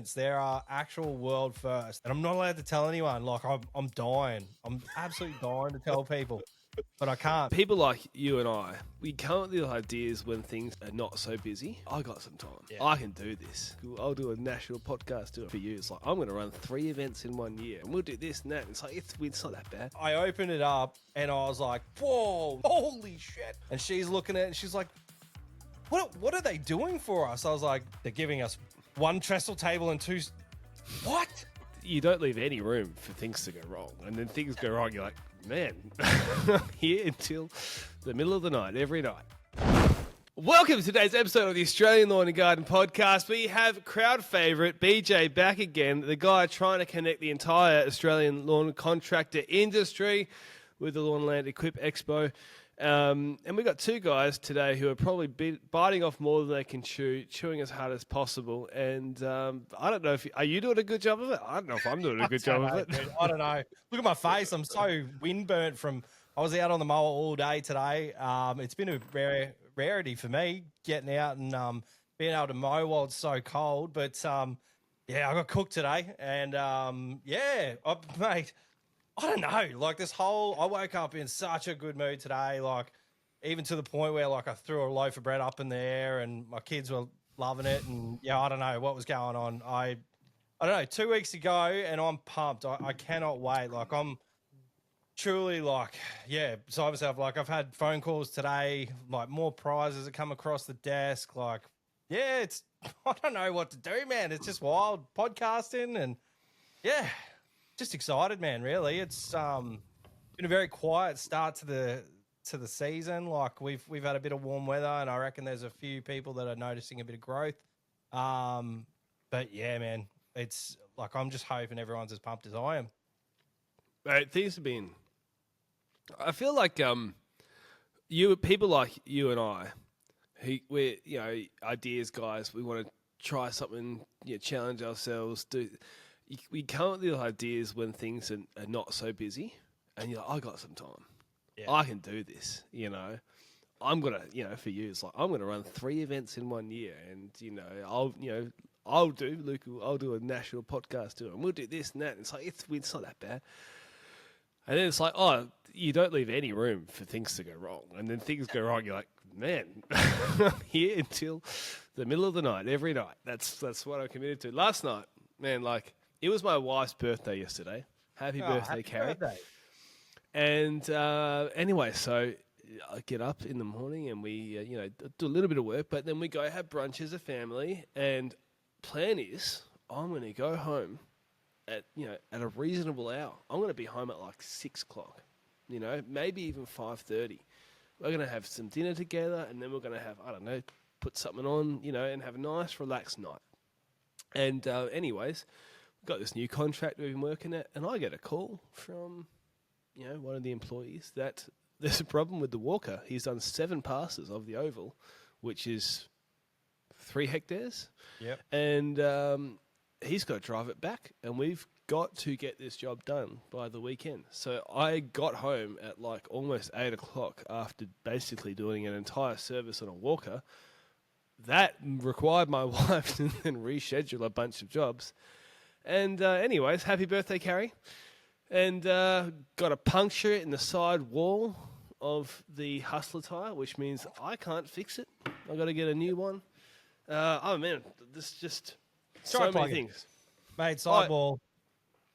It's their actual world first, and I'm not allowed to tell anyone. Like I'm dying. I'm absolutely dying to tell people, but I can't. People like you and I, we come up with ideas when things are not so busy. I got some time. Yeah. I can do this. I'll do a national podcast for you. It's like, I'm going to run 3 events in 1 year, and we'll do this and that. It's like, it's not that bad. I opened it up, and I was like, "Whoa, holy shit!" And she's looking at it, and she's like, "What are they doing for us?" I was like, "They're giving us 1 trestle table and 2." What? You don't leave any room for things to go wrong. And then things go wrong, you're like, man, here until the middle of the night, every night. Welcome to today's episode of the Australian Lawn and Garden Podcast. We have crowd favourite BJ back again, the guy trying to connect the entire Australian lawn contractor industry with the Lawn Land Equip Expo. And we've got 2 guys today who are probably biting off more than they can chew, chewing as hard as possible. And I don't know if are you doing a good job of it? I don't know if I'm doing a good job of it. Dude, I don't know. Look at my face. I'm so windburnt from. I was out on the mower all day today. It's been a rarity for me getting out and being able to mow while it's so cold. But yeah, I got cooked today, and mate. I don't know, like I woke up in such a good mood today, like even to the point where like I threw a loaf of bread up in the air and my kids were loving it. And yeah, I don't know what was going on. I don't know, 2 weeks ago and I'm pumped. I cannot wait. Like I'm truly like, yeah, beside myself. Like I've had phone calls today, like more prizes that come across the desk. Like, yeah, I don't know what to do, man. It's just wild podcasting and yeah. Just excited, man. Really, it's been a very quiet start to the season. Like we've had a bit of warm weather, and I reckon there's a few people that are noticing a bit of growth. But yeah, man, it's like I'm just hoping everyone's as pumped as I am. Mate, things have been. I feel like people like you and I, we're ideas guys. We want to try something, challenge ourselves, we come up with ideas when things are not so busy, and you're like, I got some time. Yeah. I can do this, I'm going to, for you, it's like, I'm going to run 3 events in 1 year, and, I'll do a national podcast too, and we'll do this and that. And it's like, it's not that bad. And then it's like, oh, you don't leave any room for things to go wrong. And then things go wrong, you're like, man, here until the middle of the night, every night. That's what I'm committed to. Last night, man, like, it was my wife's birthday yesterday. Happy birthday, Carrie. Birthday. And anyway, so I get up in the morning and we, do a little bit of work, but then we go have brunch as a family. And plan is I'm going to go home at a reasonable hour. I'm going to be home at like 6 o'clock, maybe even 5:30. We're going to have some dinner together, and then we're going to have, I don't know, put something on, and have a nice, relaxed night. And anyways, got this new contract we've been working at, and I get a call from, one of the employees that there's a problem with the walker. He's done 7 passes of the oval, which is 3 hectares. Yep. And he's got to drive it back, and we've got to get this job done by the weekend. So I got home at like almost 8 o'clock after basically doing an entire service on a walker. That required my wife to then reschedule a bunch of jobs. And anyways, happy birthday, Carrie. And got a puncture in the side wall of the Hustler tyre, which means I can't fix it. I've got to get a new one. Oh, man, this just so many things. Mate, sidewall,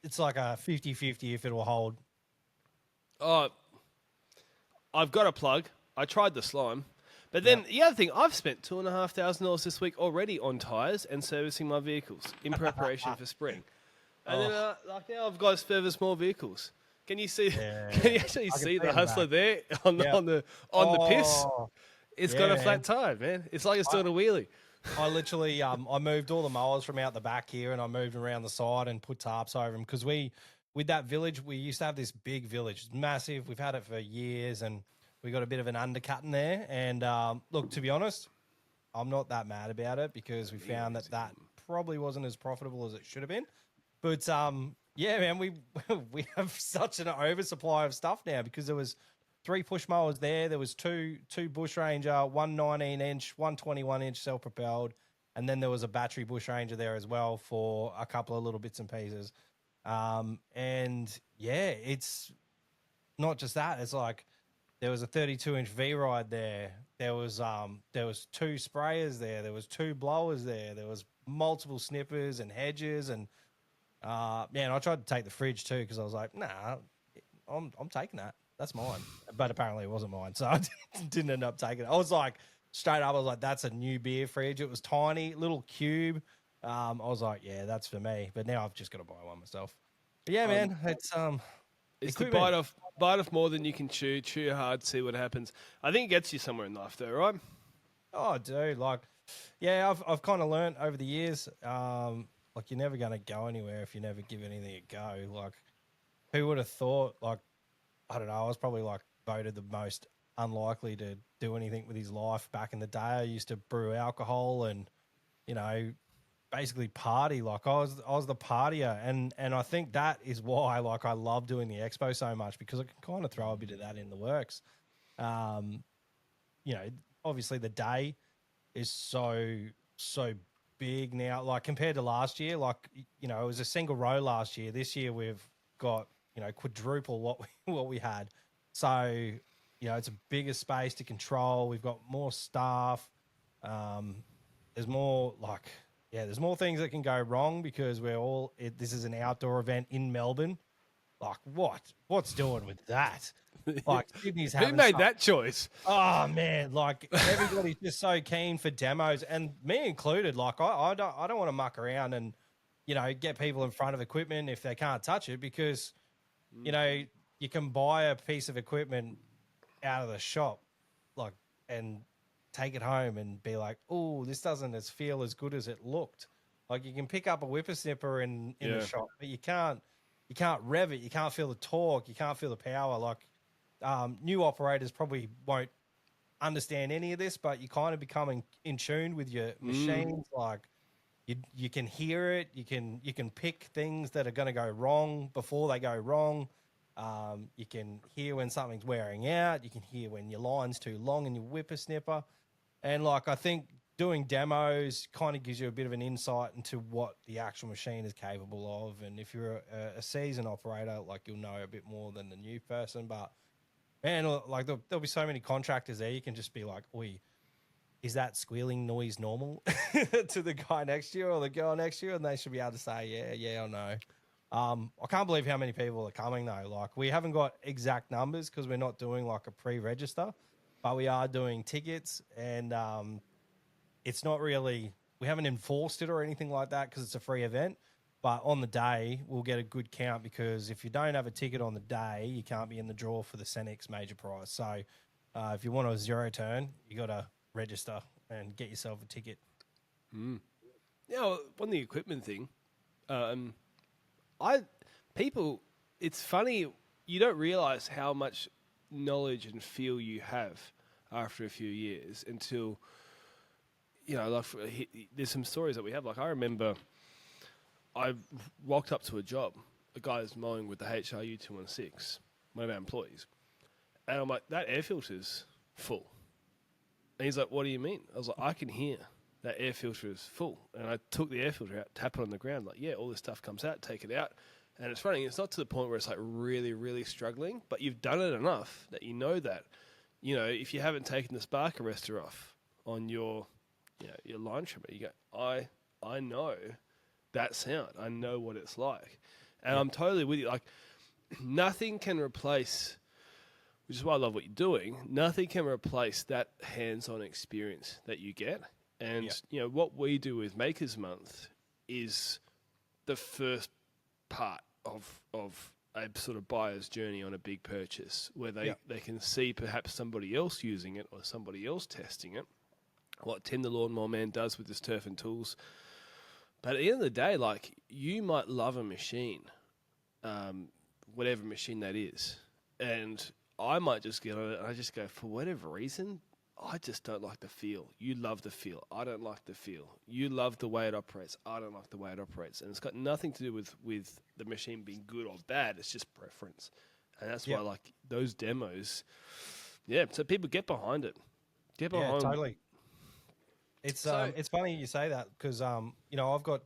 it's like a 50-50 if it will hold. Oh, I've got a plug. I tried the slime. But then the other thing, I've spent $2,500 this week already on tyres and servicing my vehicles in preparation for spring. And then, now I've got further small vehicles. Can you see? Yeah. Can you actually see the Hustler there on the piss? It's got a flat tire, man. It's like it's doing a wheelie. I literally, I moved all the mowers from out the back here, and I moved around the side and put tarps over them because with that village, we used to have this big village, it's massive. We've had it for years, and we got a bit of an undercut in there. And look, to be honest, I'm not that mad about it because we found that probably wasn't as profitable as it should have been. But yeah, man, we have such an oversupply of stuff now because there was 3 push mowers there. There was two Bush Ranger, one 19-inch, one 21-inch self-propelled, and then there was a battery bush ranger there as well for a couple of little bits and pieces. And yeah, it's not just that. It's like there was a 32-inch V ride there. There was 2 sprayers there. There was 2 blowers there. There was multiple snippers and hedges, and man, I tried to take the fridge too because I was like, nah, I'm taking that. That's mine. But apparently it wasn't mine, so I didn't end up taking it. I was like, straight up, I was like, that's a new beer fridge. It was tiny, little cube. I was like, yeah, that's for me. But now I've just got to buy one myself. But yeah, man, it's the equipment. bite off more than you can chew. Chew hard, see what happens. I think it gets you somewhere in life, though, right? Oh, dude, like, yeah, I've kind of learned over the years, like you're never going to go anywhere if you never give anything a go. Like, who would have thought? Like, I don't know. I was probably like voted the most unlikely to do anything with his life back in the day. I used to brew alcohol and, you know, basically party. Like I was the partier, and I think that is why like I love doing the expo so much because I can kind of throw a bit of that in the works. You know, obviously the day is so big now, like compared to last year. Like, you know, it was a single row last year. This year we've got, you know, quadruple what we had. So, you know, it's a bigger space to control. We've got more staff. There's more like, yeah, there's more things that can go wrong because this is an outdoor event in Melbourne. Like what's doing with that? Like Sydney's Who having made that choice? Oh man, like everybody's just so keen for demos, and me included. Like I don't want to muck around and, you know, get people in front of equipment if they can't touch it because, you know, you can buy a piece of equipment out of the shop, like, and take it home and be like, oh, this doesn't feel as good as it looked. Like you can pick up a whippersnipper in the shop, but you can't rev it, you can't feel the torque, you can't feel the power. Like new operators probably won't understand any of this, but you're kind of becoming in tune with your machines. Like you can hear it, you can pick things that are going to go wrong before they go wrong. You can hear when something's wearing out. You can hear when your line's too long in your whippersnipper. And like I think doing demos kind of gives you a bit of an insight into what the actual machine is capable of. And if you're a seasoned operator, like you'll know a bit more than the new person. But man, like there'll be so many contractors there. You can just be like, "Oi, is that squealing noise normal?" to the guy next to you or the girl next to you, and they should be able to say, "Yeah, or no." I can't believe how many people are coming though. Like we haven't got exact numbers because we're not doing like a pre-register, but we are doing tickets, and it's not really, we haven't enforced it or anything like that because it's a free event. But on the day, we'll get a good count because if you don't have a ticket on the day, you can't be in the draw for the Cenex major prize. So if you want a zero turn, you got to register and get yourself a ticket. Yeah, on the equipment thing, it's funny, you don't realize how much knowledge and feel you have after a few years until, you know, like there's some stories that we have. Like I remember I walked up to a job, a guy was mowing with the HRU 216, one of our employees, and I'm like, that air filter's full. And he's like, what do you mean? I was like, I can hear that air filter is full. And I took the air filter out, tap it on the ground, like, yeah, all this stuff comes out, take it out, and it's running. It's not to the point where it's like really, really struggling, but you've done it enough that you know that, you know, if you haven't taken the spark arrestor off on your, you know, your line trimmer, you go, I know that sound. I know what it's like. And I'm totally with you. Like, nothing can replace, which is why I love what you're doing, nothing can replace that hands-on experience that you get. And, you know, what we do with Makers Month is the first part of a sort of buyer's journey on a big purchase where they can see perhaps somebody else using it or somebody else testing it, what Tim the Lawnmower Man does with his turf and tools. But at the end of the day, like, you might love a machine, whatever machine that is, and I might just get on it and I just go, for whatever reason, I just don't like the feel. You love the feel. I don't like the feel. You love the way it operates. I don't like the way it operates. And it's got nothing to do with the machine being good or bad. It's just preference. And that's why, like, those demos, so people get behind it. Get behind totally. It's funny you say that because you know, I've got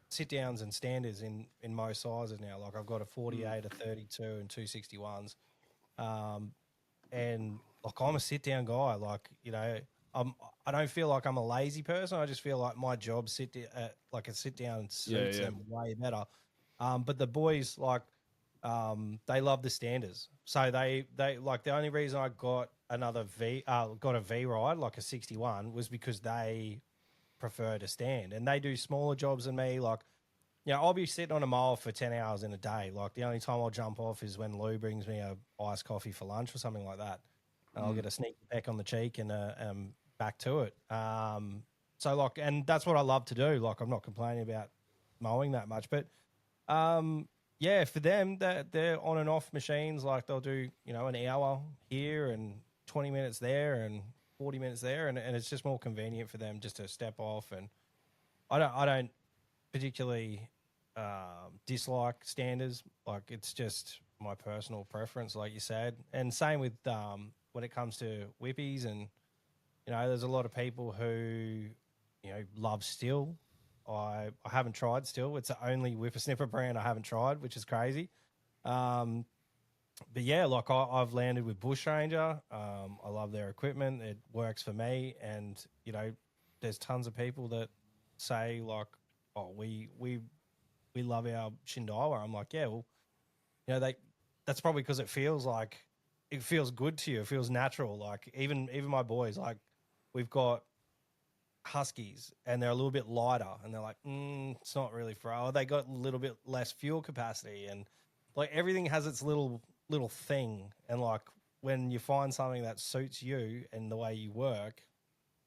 sit downs and standers in most sizes now. Like I've got a 48, a 32, and 261s. And like I'm a sit down guy. Like, you know, I don't feel like I'm a lazy person. I just feel like my job like a sit down suits them way better. But the boys like they love the standers. So they like the only reason I got got a V ride like a 61 was because they prefer to stand and they do smaller jobs than me. Like, you know, I'll be sitting on a mile for 10 hours in a day. Like the only time I'll jump off is when Lou brings me a iced coffee for lunch or something like that. And I'll get a sneaky peck on the cheek and back to it. So like, and that's what I love to do. Like I'm not complaining about mowing that much, but yeah, for them, they're on and off machines. Like they'll do, you know, an hour here and 20 minutes there and 40 minutes there. And it's just more convenient for them just to step off. And I don't particularly dislike standers. Like it's just my personal preference, like you said. And same with when it comes to whippies. And, you know, there's a lot of people who, you know, love still. I haven't tried still. It's the only whippersnipper brand I haven't tried, which is crazy. But yeah, like I've landed with Bushranger. I love their equipment. It works for me. And, you know, there's tons of people that say like, oh, we love our Shindawa. I'm like, yeah, well, you know, that's probably because it feels good to you. It feels natural. Like even my boys, like we've got Huskies and they're a little bit lighter and they're like, it's not really for, oh, they got a little bit less fuel capacity and like everything has its little thing. And like when you find something that suits you and the way you work,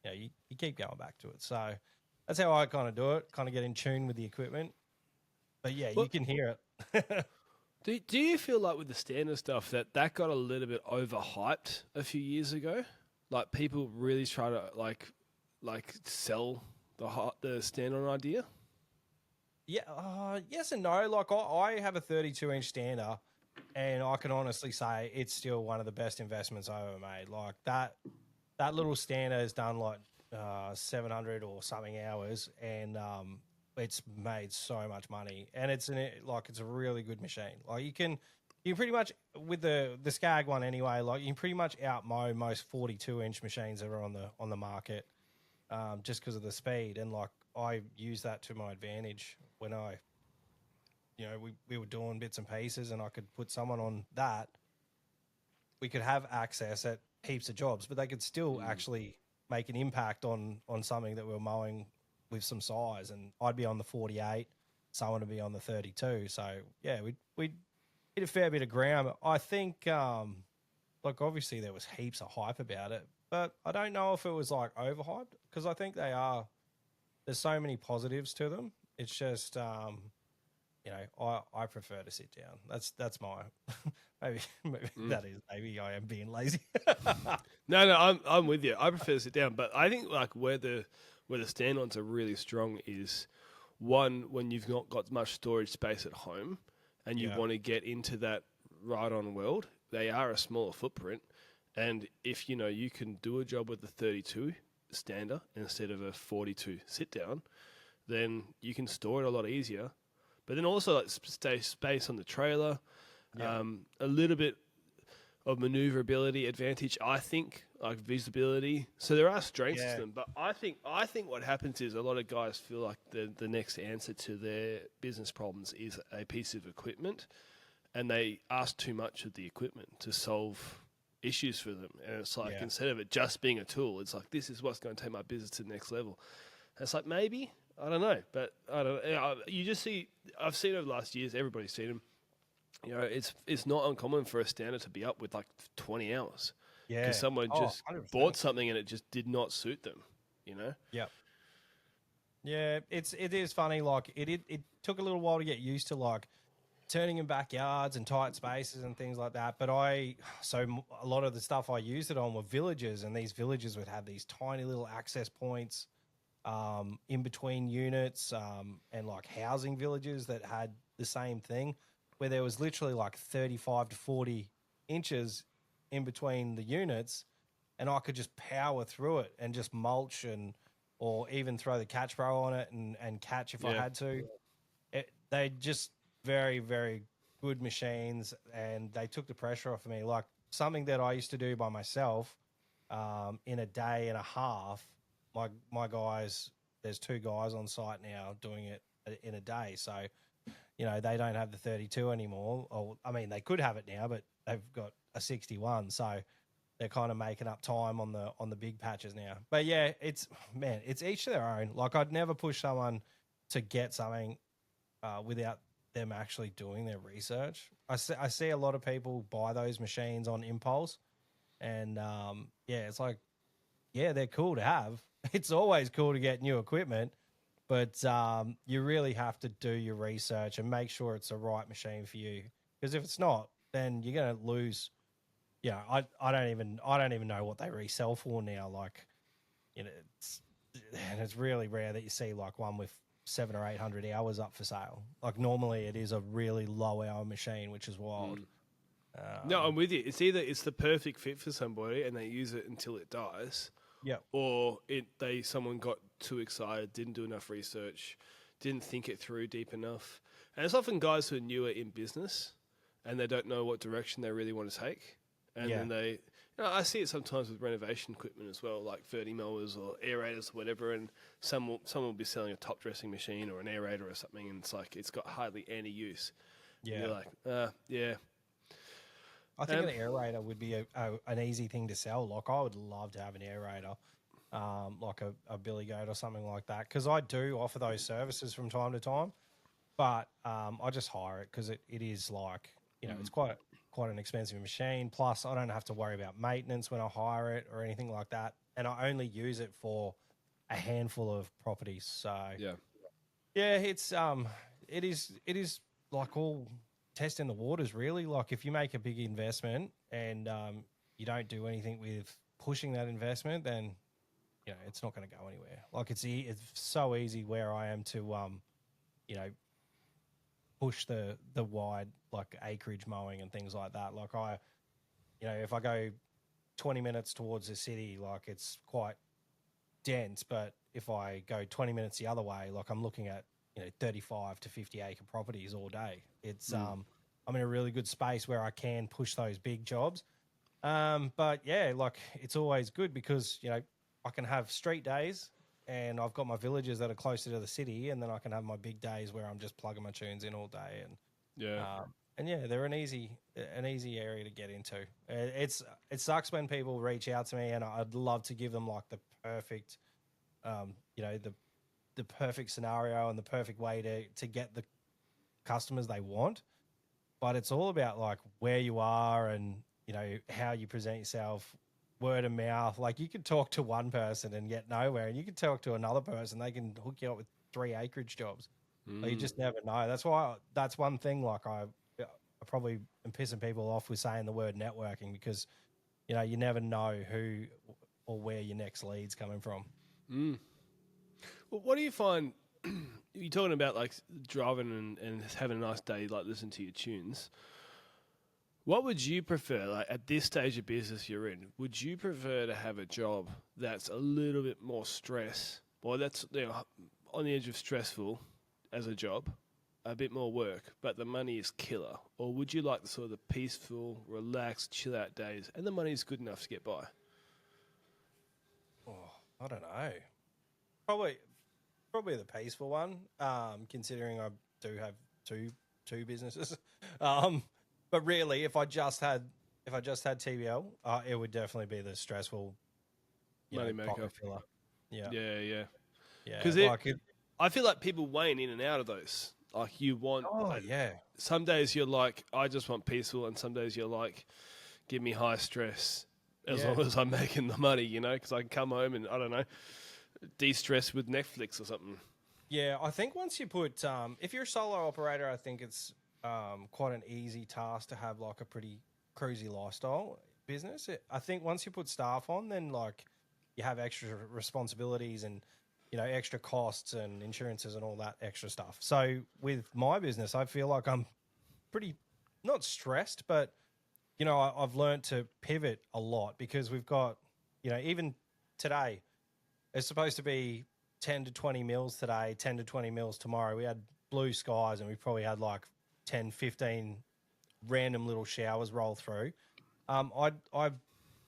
you know, you keep going back to it. So that's how I kind of do it, kind of get in tune with the equipment. But yeah, you can hear it. Do you feel like with the standard stuff that got a little bit overhyped a few years ago? Like people really try to like sell the stand-on idea? Yeah, yes and no. Like I have a 32-inch stander, and I can honestly say it's still one of the best investments I ever made. Like that little stander has done like 700 or something hours, and it's made so much money, and it's a really good machine. Like you pretty much with the Skag one anyway. Like you can pretty much outmow most 42-inch machines that are on the market. Just because of the speed. And like I use that to my advantage when we were doing bits and pieces and I could put someone on that. We could have access at heaps of jobs, but they could still actually make an impact on something that we're mowing with some size. And I'd be on the 48, someone would be on the 32. So yeah, we'd hit a fair bit of ground. I think, like obviously there was heaps of hype about it, but I don't know if it was like overhyped because I think there's so many positives to them. It's just, you know, I prefer to sit down. That's my, maybe I am being lazy. No, I'm with you. I prefer to sit down, but I think like where the stand-ons are really strong is one when you've not got much storage space at home and you want to get into that ride-on world. They are a smaller footprint. And if, you know, you can do a job with a 32 stander instead of a 42 sit down, then you can store it a lot easier. But then also like stay space on the trailer, a little bit of maneuverability advantage, I think, like visibility. So there are strengths to them. But I think what happens is a lot of guys feel like the next answer to their business problems is a piece of equipment, and they ask too much of the equipment to solve issues for them. And it's like instead of it just being a tool, it's like, this is what's going to take my business to the next level. And it's like, maybe, I don't know, but I don't know. You just see, I've seen over the last years, everybody's seen them. You know, it's not uncommon for a stander to be up with like 20 hours. Yeah. Because someone just 100%. Bought something and it just did not suit them, you know? Yeah. Yeah, it is funny. Like it took a little while to get used to like turning in backyards and tight spaces and things like that. But a lot of the stuff I used it on were villages, and these villages would have these tiny little access points in between units and like housing villages that had the same thing, where there was literally like 35 to 40 inches in between the units, and I could just power through it and just mulch and or even throw the catch pro on it and catch if I had to. They just very, very good machines, and they took the pressure off of me. Like something that I used to do by myself in a day and a half, my guys, there's 2 guys on site now doing it in a day. So, you know, they don't have the 32 anymore. Or, I mean, they could have it now, but they've got a 61. So they're kind of making up time on the big patches now. But yeah, it's each to their own. Like I'd never push someone to get something without them actually doing their research. I see a lot of people buy those machines on impulse, and it's like, yeah, they're cool to have. It's always cool to get new equipment, but you really have to do your research and make sure it's the right machine for you. Because if it's not, then you're going to lose. Yeah, I don't even know what they resell for now. Like, you know, it's really rare that you see like one with 700 or 800 hours up for sale. Like normally it is a really low hour machine, which is wild. No, I'm with you. It's either it's the perfect fit for somebody and they use it until it dies, or someone got too excited, didn't do enough research, didn't think it through deep enough. And it's often guys who are newer in business and they don't know what direction they really want to take. And then they, I see it sometimes with renovation equipment as well, like 30 mowers or aerators or whatever. And someone will be selling a top dressing machine or an aerator or something, and it's like it's got hardly any use. Yeah, and you're like, yeah. I think an aerator would be an easy thing to sell. Like I would love to have an aerator, like a Billy Goat or something like that, because I do offer those services from time to time. But I just hire it because it is like, you know, it's quite an expensive machine. Plus, I don't have to worry about maintenance when I hire it or anything like that. And I only use it for a handful of properties. So it's it is like all testing the waters, really. Like if you make a big investment and you don't do anything with pushing that investment, then you know it's not going to go anywhere. Like it's so easy where I am to you know, push the wide like acreage mowing and things like that. Like if I go 20 minutes towards the city, like it's quite dense, but if I go 20 minutes the other way, like I'm looking at, you know, 35 to 50 acre properties all day. It's I'm in a really good space where I can push those big jobs. But yeah, like it's always good because, you know, I can have street days and I've got my villages that are closer to the city, and then I can have my big days where I'm just plugging my tunes in all day. And they're an easy area to get into. It sucks when people reach out to me, and I'd love to give them like the perfect, you know, the perfect scenario and the perfect way to get the customers they want. But it's all about like where you are and, you know, how you present yourself, word of mouth. Like you could talk to one person and get nowhere, and you could talk to another person, they can hook you up with 3 acreage jobs. Like, you just never know. That's one thing. Like I probably am pissing people off with saying the word networking, because, you know, you never know who or where your next lead's coming from. Well, what do you find? You're talking about like driving and having a nice day, like listen to your tunes. What would you prefer, like at this stage of business you're in? Would you prefer to have a job that's a little bit more stress, or that's, you know, on the edge of stressful as a job, a bit more work, but the money is killer? Or would you like the sort of the peaceful, relaxed, chill out days, and the money is good enough to get by? Oh, I don't know. Probably the peaceful one. Considering I do have two businesses. But really, if I just had TBL, it would definitely be the stressful Money maker. pocket filler. Yeah. Because I feel like people wane in and out of those. Like you want. Some days you're like, I just want peaceful, and some days you're like, give me high stress as long as I'm making the money, you know, because I can come home and, I don't know, de-stress with Netflix or something. Yeah, I think once you put, if you're a solo operator, I think it's quite an easy task to have like a pretty cruisy lifestyle business. I think once you put staff on, then like you have extra responsibilities and, you know, extra costs and insurances and all that extra stuff. So with my business, I feel like I'm pretty not stressed, but, you know, I've learned to pivot a lot because we've got, you know, even today, it's supposed to be 10 to 20 mils today, 10 to 20 mils tomorrow. We had blue skies and we probably had like 10, 15 random little showers roll through. I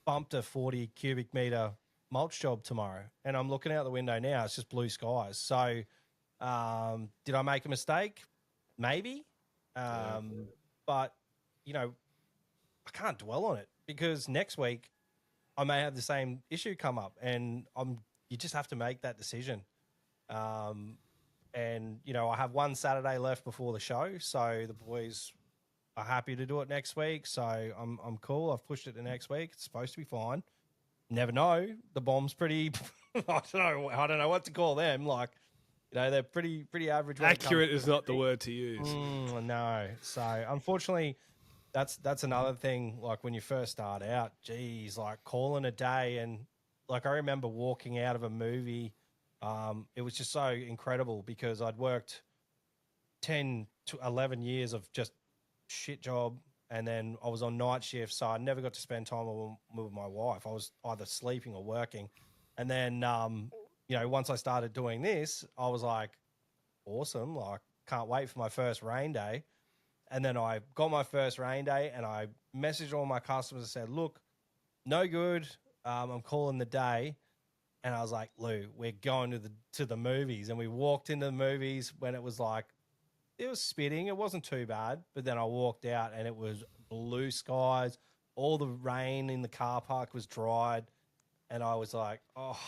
bumped a 40 cubic meter mulch job tomorrow, and I'm looking out the window now. It's just blue skies. So, did I make a mistake? Maybe, but you know, I can't dwell on it because next week I may have the same issue come up, and you just have to make that decision. And you know, I have one Saturday left before the show, so the boys are happy to do it next week. So I'm cool. I've pushed it to next week. It's supposed to be fine. Never know. The bomb's pretty. I don't know what to call them. Like, you know, they're pretty average. Accurate is not the word to use. No. So unfortunately, that's another thing. Like when you first start out, geez, like calling a day, and like I remember walking out of a movie. It was just so incredible because I'd worked 10 to 11 years of just shit job, and then I was on night shift, so I never got to spend time with my wife. I was either sleeping or working. And then you know, once I started doing this, I was like, awesome, like can't wait for my first rain day. And then I got my first rain day and I messaged all my customers and said, look, no good, I'm calling the day. And I was like, Lou, we're going to the movies. And we walked into the movies when it was like, it was spitting. It wasn't too bad. But then I walked out and it was blue skies. All the rain in the car park was dried. And I was like, oh,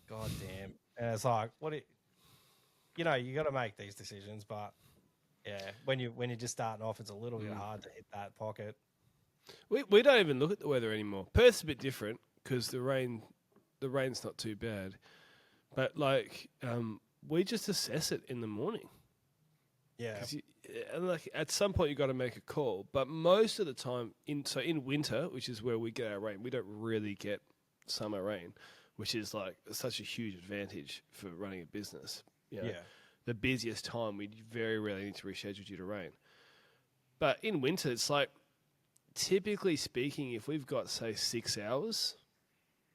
God damn. And it's like, you know, you got to make these decisions. But yeah, when you're just starting off, it's a little bit hard to hit that pocket. We don't even look at the weather anymore. Perth's a bit different because the rain's not too bad. But like, we just assess it in the morning. Yeah. And like at some point you got to make a call, but most of the time in winter, which is where we get our rain, we don't really get summer rain, which is like such a huge advantage for running a business. You know, the busiest time we very rarely need to reschedule due to rain. But in winter, it's like typically speaking, if we've got say 6 hours,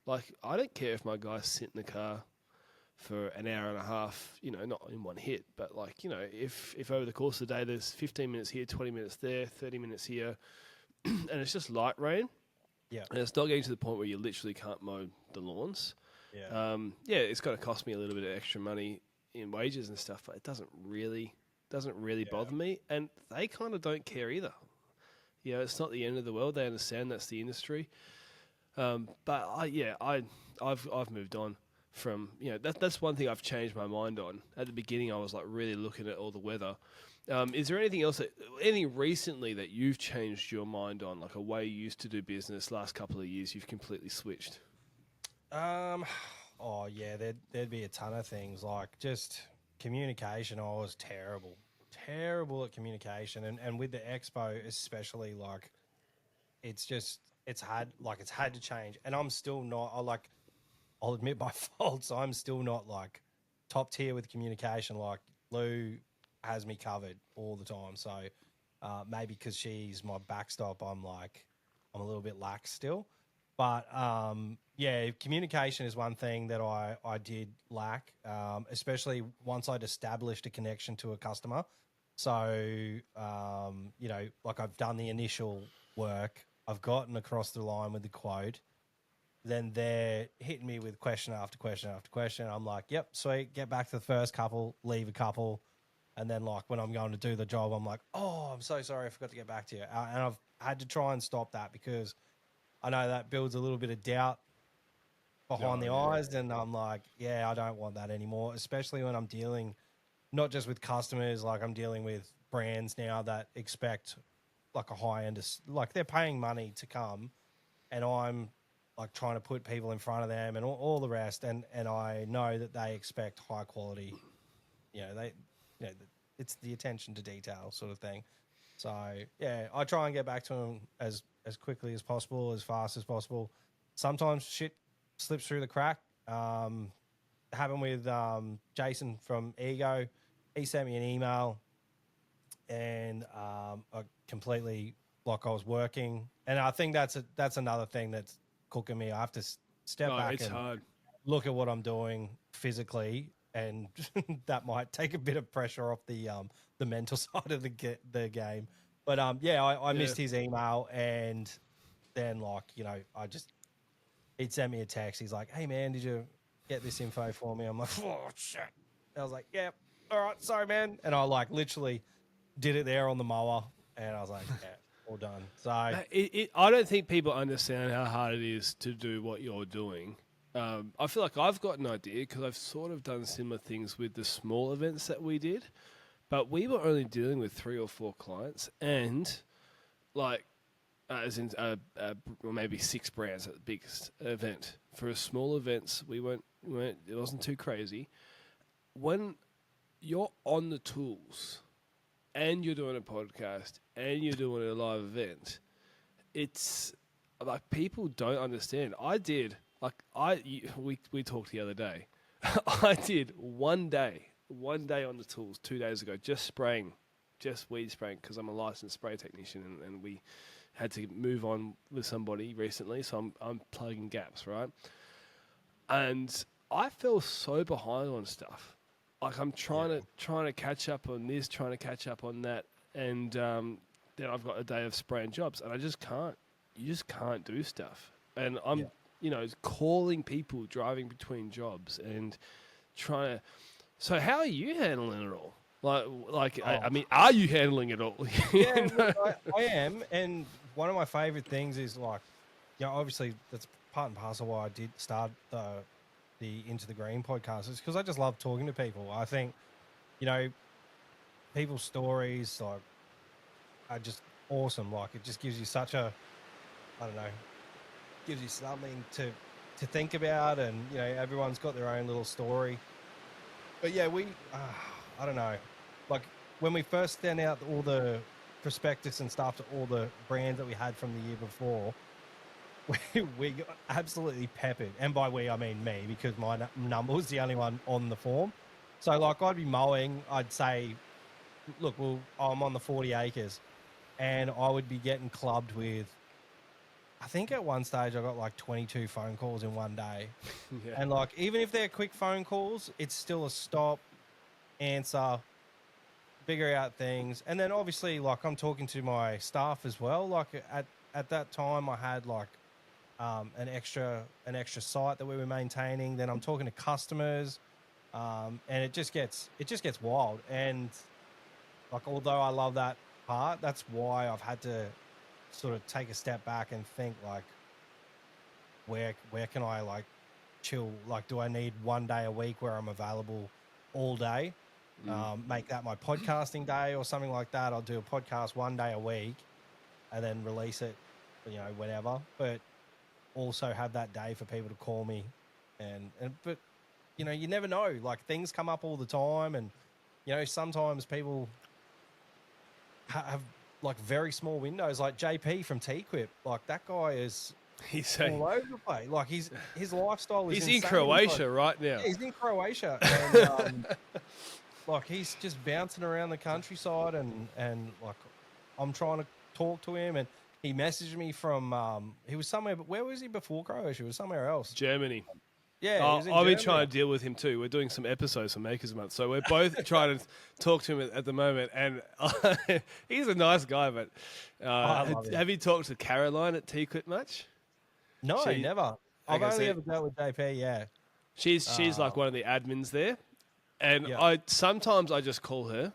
like I don't care if my guys sit in the car for an hour and a half, you know, not in one hit, but like, you know, if over the course of the day there's 15 minutes here, 20 minutes there, 30 minutes here, and it's just light rain, and it's not getting to the point where you literally can't mow the lawns, it's going to cost me a little bit of extra money in wages and stuff, but it doesn't really bother me, and they kind of don't care either. You know, it's not the end of the world. They understand that's the industry, but I've moved on. From, you know, that's one thing I've changed my mind on. At the beginning, I was like really looking at all the weather. Is there anything else, anything recently that you've changed your mind on, like a way you used to do business last couple of years, you've completely switched? Oh yeah, there'd be a ton of things, like just communication. I was terrible at communication, and with the Expo especially, like it's had to change, and I'm still not. I'll admit my faults. I'm still not like top tier with communication. Like Lou has me covered all the time. So maybe because she's my backstop, I'm a little bit lax still. But communication is one thing that I did lack, especially once I'd established a connection to a customer. So, you know, like I've done the initial work, I've gotten across the line with the quote. Then they're hitting me with question after question after question. I'm like, yep, sweet, get back to the first couple, leave a couple. And then like when I'm going to do the job, I'm like, oh, I'm so sorry, I forgot to get back to you. And I've had to try and stop that because I know that builds a little bit of doubt behind the eyes. And I'm like, yeah, I don't want that anymore, especially when I'm dealing not just with customers, like I'm dealing with brands now that expect like a high end, like they're paying money to come, and I'm like trying to put people in front of them and all the rest. And I know that they expect high quality, it's the attention to detail sort of thing. So yeah, I try and get back to them as quickly as possible, as fast as possible. Sometimes shit slips through the crack. Happened with Jason from Ego. He sent me an email and I completely, like I was working. And I think that's another thing that's cooking me. I have to step back and hard. look at what I'm doing physically and that might take a bit of pressure off the mental side of the game. But yeah, I missed his email, and then like he'd send me a text. He's like, "Hey man, did you get this info for me?" I'm like, "Oh shit!" I was like, "Yeah, all right, sorry man," and I like literally did it there on the mower, and I was like, "Yeah, all done." So I don't think people understand how hard it is to do what you're doing. I feel like I've got an idea because I've sort of done similar things with the small events that we did, but we were only dealing with 3 or 4 clients, and like as in or maybe 6 brands at the biggest event. For a small events, we weren't. It wasn't too crazy. When you're on the tools, and you're doing a podcast, and you're doing a live event, it's like people don't understand. We talked the other day. I did one day on the tools 2 days ago, just weed spraying because I'm a licensed spray technician, and we had to move on with somebody recently, so I'm plugging gaps, right? And I feel so behind on stuff. Like I'm trying to catch up on this, trying to catch up on that, and then I've got a day of spraying jobs, and I just can't. You just can't do stuff, and I'm calling people, driving between jobs, and trying to. So how are you handling it all? I mean, are you handling it all? Yeah, look, I am, and one of my favorite things is like, obviously that's part and parcel why I did start the Into the Green podcast, is because I just love talking to people. I think, people's stories like are just awesome. Like it just gives you such a, I don't know, gives you something to think about, and everyone's got their own little story. But yeah, I don't know, like when we first sent out all the prospectus and stuff to all the brands that we had from the year before, we got absolutely peppered. And by we, I mean me, because my number was the only one on the form. So like I'd be mowing, I'd say, look, I'm on the 40 acres, and I would be getting clubbed with, I think at one stage I got like 22 phone calls in one day. Yeah. And like, even if they're quick phone calls, it's still a stop, answer, figure out things. And then obviously like I'm talking to my staff as well. Like at that time I had like an extra site that we were maintaining. Then I'm talking to customers, and it just gets wild. And like, although I love that part, that's why I've had to sort of take a step back and think like, where can I like chill? Like, do I need one day a week where I'm available all day? Make that my podcasting day or something like that. I'll do a podcast one day a week and then release it, whenever. But also have that day for people to call me, but you never know. Like things come up all the time, and sometimes people have like very small windows. Like JP from T-Quip, like that guy is all over the place. Like his lifestyle is he's in Croatia right now. Yeah, he's in Croatia, and like he's just bouncing around the countryside, and like I'm trying to talk to him, and he messaged me from he was somewhere, but where was he before Croatia? It was somewhere else. Germany. Yeah, I've been trying to deal with him too. We're doing some episodes for Makers Month, so we're both trying to talk to him at the moment. And he's a nice guy, but have you talked to Caroline at T-Quit much? No, never. I've only ever dealt with JP. Yeah, she's like one of the admins there, and sometimes I just call her.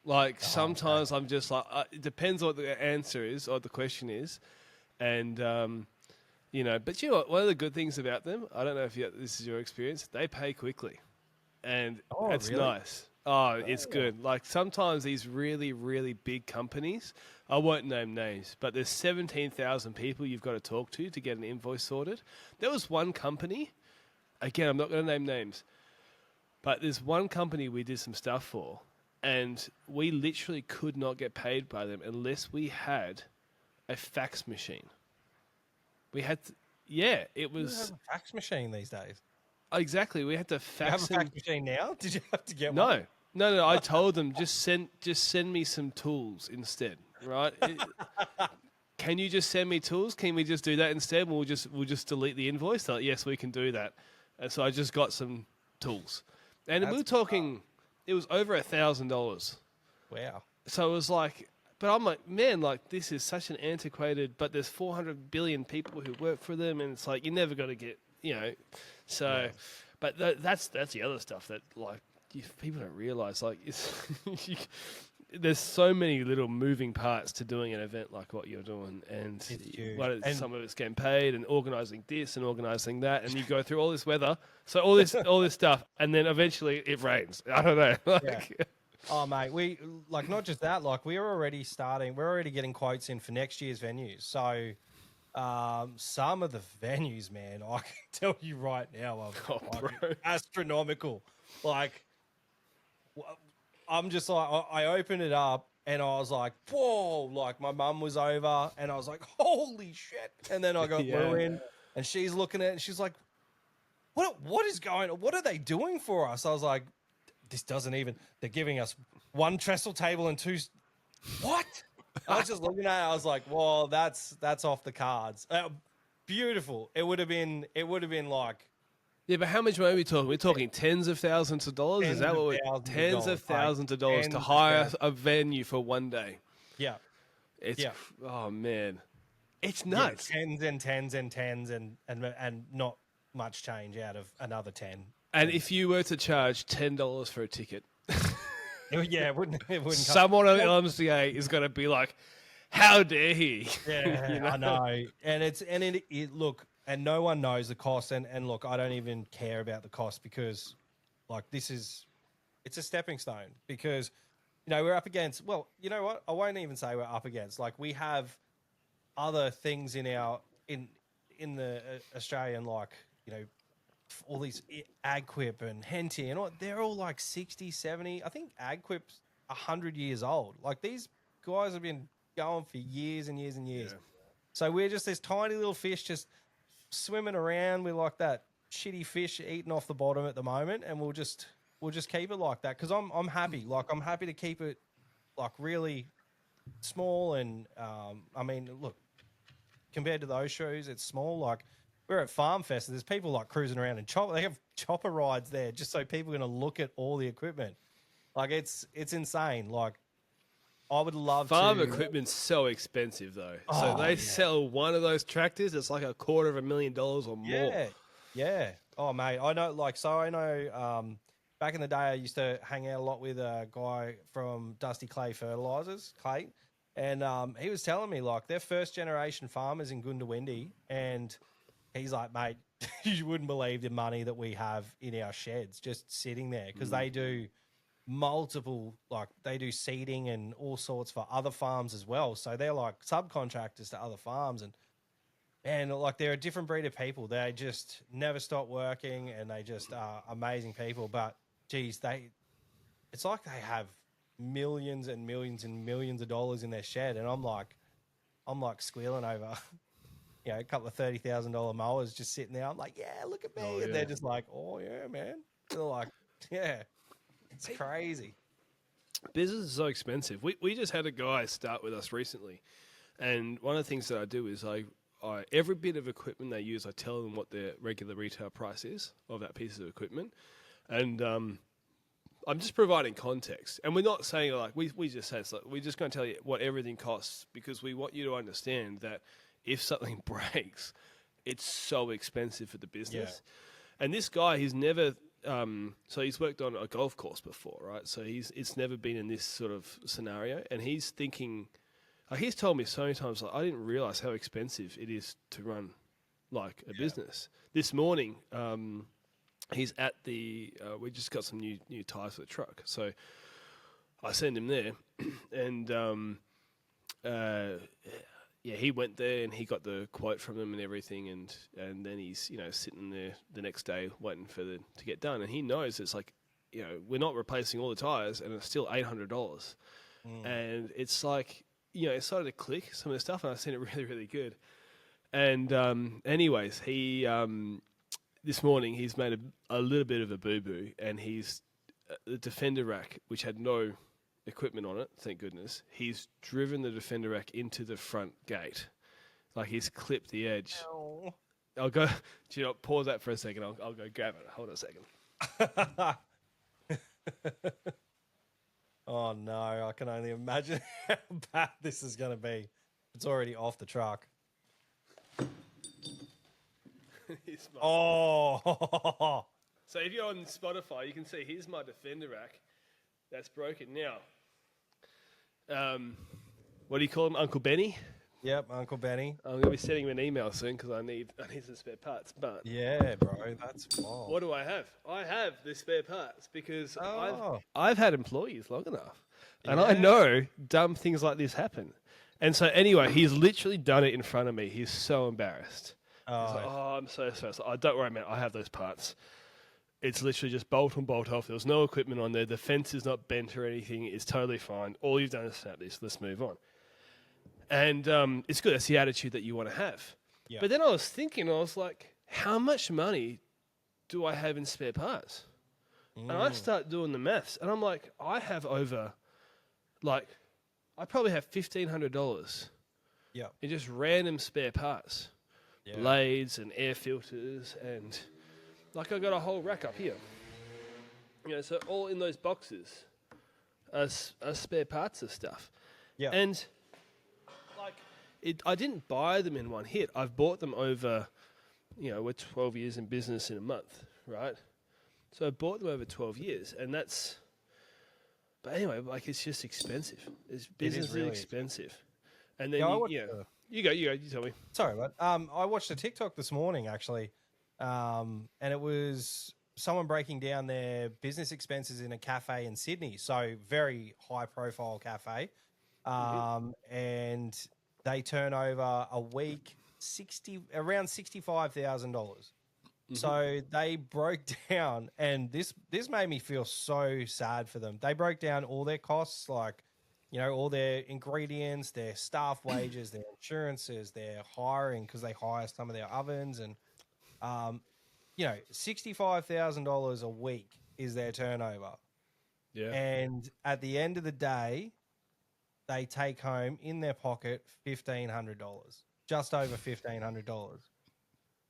Like sometimes I'm just like, it depends what the answer is or the question is, and but you know what? One of the good things about them, I don't know if this is your experience, they pay quickly, and it's really nice. It's good. Like sometimes these really, really big companies, I won't name names, but there's 17,000 people you've got to talk to get an invoice sorted. There was one company, again, I'm not going to name names, but there's one company we did some stuff for, and we literally could not get paid by them unless we had a fax machine. We had to, it was... You have a fax machine these days? Exactly. We had to fax... You have a fax machine now? Did you have to get one? No. No. I told them, just send me some tools instead, right? Can you just send me tools? Can we just do that instead? We'll just delete the invoice? Like, yes, we can do that. And so I just got some tools. And we were talking, it was over $1,000. Wow. So it was like, but I'm like, man, like this is such an antiquated, but there's 400 billion people who work for them, and it's like you're never going to get, So, Yeah. but that's the other stuff that like people don't realize. Like, there's so many little moving parts to doing an event like what you're doing, and some of it's getting paid and organising this and organising that, and you go through all this weather, so all this stuff, and then eventually it rains. I don't know. Yeah. Oh, mate, we like not just that. Like we're already getting quotes in for next year's venues. So, some of the venues, man, I can tell you right now, are astronomical. Like, I'm just like, I opened it up and I was like, whoa! Like my mum was over and I was like, holy shit! And then I got Lou in and she's looking at it and she's like, what is going on? What are they doing for us? I was like, this doesn't even, they're giving us one trestle table and two. What? I was just looking at it. I was like, well, that's off the cards. Beautiful. It would have been like. Yeah, but how much money are we talking? We're talking tens of thousands of dollars? Is that what we're tens of thousands of dollars to hire a venue for one day? Yeah. Oh man. It's nuts. Yeah, tens and not much change out of another 10. And if you were to charge $10 for a ticket, it wouldn't someone on the LMCA is going to be like, "How dare he?" Yeah, I know. And it look, and no one knows the cost. And look, I don't even care about the cost because, like, it's a stepping stone because, we're up against. Well, you know what? I won't even say we're up against. Like, we have other things in the Australian, like, all these Agquip and Henty and all, they're all like 60, 70. I think Agquip's 100 years old. Like these guys have been going for years and years and years. Yeah. So we're just this tiny little fish just swimming around. We're like that shitty fish eating off the bottom at the moment, and we'll just keep it like that because I'm happy. Like I'm happy to keep it like really small and I mean, look, compared to those shows, it's small. Like we're at Farm Fest, and there's people like cruising around and they have chopper rides there just so people are going to look at all the equipment. Like it's insane. Like I would love farm equipment's so expensive though. So they sell one of those tractors, it's like $250,000 or more. Yeah. Oh mate, I know back in the day I used to hang out a lot with a guy from Dusty Clay Fertilizers, Clay. And he was telling me like they're first generation farmers in Goondiwindi, and he's like, mate, you wouldn't believe the money that we have in our sheds just sitting there because they do they do seeding and all sorts for other farms as well. So they're like subcontractors to other farms, and like they're a different breed of people. They just never stop working, and they just are amazing people. But geez, it's like they have millions and millions and millions of dollars in their shed, and I'm like squealing over a couple of $30,000 mowers just sitting there. I'm like, yeah, look at me. And they're just like, oh yeah, man. They're like, yeah, it's crazy. Business is so expensive. We just had a guy start with us recently, and one of the things that I do is I every bit of equipment they use, I tell them what their regular retail price is of that piece of equipment, and I'm just providing context. And we're not saying like we just say it's like we're just going to tell you what everything costs because we want you to understand that if something breaks, it's so expensive for the business. Yeah. And this guy, he's never, so he's worked on a golf course before, right? So it's never been in this sort of scenario. And he's thinking, he's told me so many times, like, I didn't realize how expensive it is to run like a business. This morning, he's at we just got some new tires for the truck. So I send him there and, he went there and he got the quote from them and everything, and then he's sitting there the next day waiting for to get done, and he knows it's like we're not replacing all the tires and it's still $800, and it's like it started to click some of the stuff, and I seen it really really good, and anyways he this morning he's made a little bit of a boo boo, and he's the defender rack which had no equipment on it, thank goodness. He's driven the defender rack into the front gate. Like he's clipped the edge. No. I'll go, pause that for a second. I'll go grab it. Hold on a second. Oh no, I can only imagine how bad this is going to be. It's already off the truck. Oh, So if you're on Spotify, you can see here's my Defender rack that's broken now. What do you call him, Uncle Benny? yep, Uncle Benny. I'm gonna be sending him an email soon because I need some spare parts. But Yeah, bro, that's wild. what do I have? I have the spare parts because Oh, I've had employees long enough, and I Yeah. know dumb things like this happen. And so anyway, he's literally done it in front of me. He's so embarrassed. He's like, oh, I'm so stressed. Oh, don't worry, man. I have those parts. It's literally just bolt on, bolt off. There was no equipment on there. The fence is not bent or anything. It's totally fine. All you've done is snap this. Let's move on. And it's good. That's the attitude that you want to have. Yeah. But then I was thinking, I was like, how much money do I have in spare parts? And I start doing the maths, and I'm like, I have over, like, I probably have $1,500 yeah, in just random spare parts. yeah. Blades and air filters, and like I got a whole rack up here. You know, so all in those boxes are spare parts of stuff. Yeah. And like I didn't buy them in one hit. I've bought them over, you know, we're 12 years in business in a month, right? So I bought them over 12 years, and that's. But anyway, like it's just expensive. Business really is expensive. And then Yeah, I you watched know, you go, you tell me. Sorry, mate. I watched a TikTok this morning actually, and it was someone breaking down their business expenses in a cafe in Sydney. So very high profile cafe, and they turn over a week around $65,000. So they broke down, and this made me feel so sad for them. They broke down all their costs, like, you know, all their ingredients, their staff wages, their insurances, their hiring, because they hire some of their ovens, and you know, $65,000 a week is their turnover. Yeah. And at the end of the day, they take home in their pocket $1,500, just over $1,500.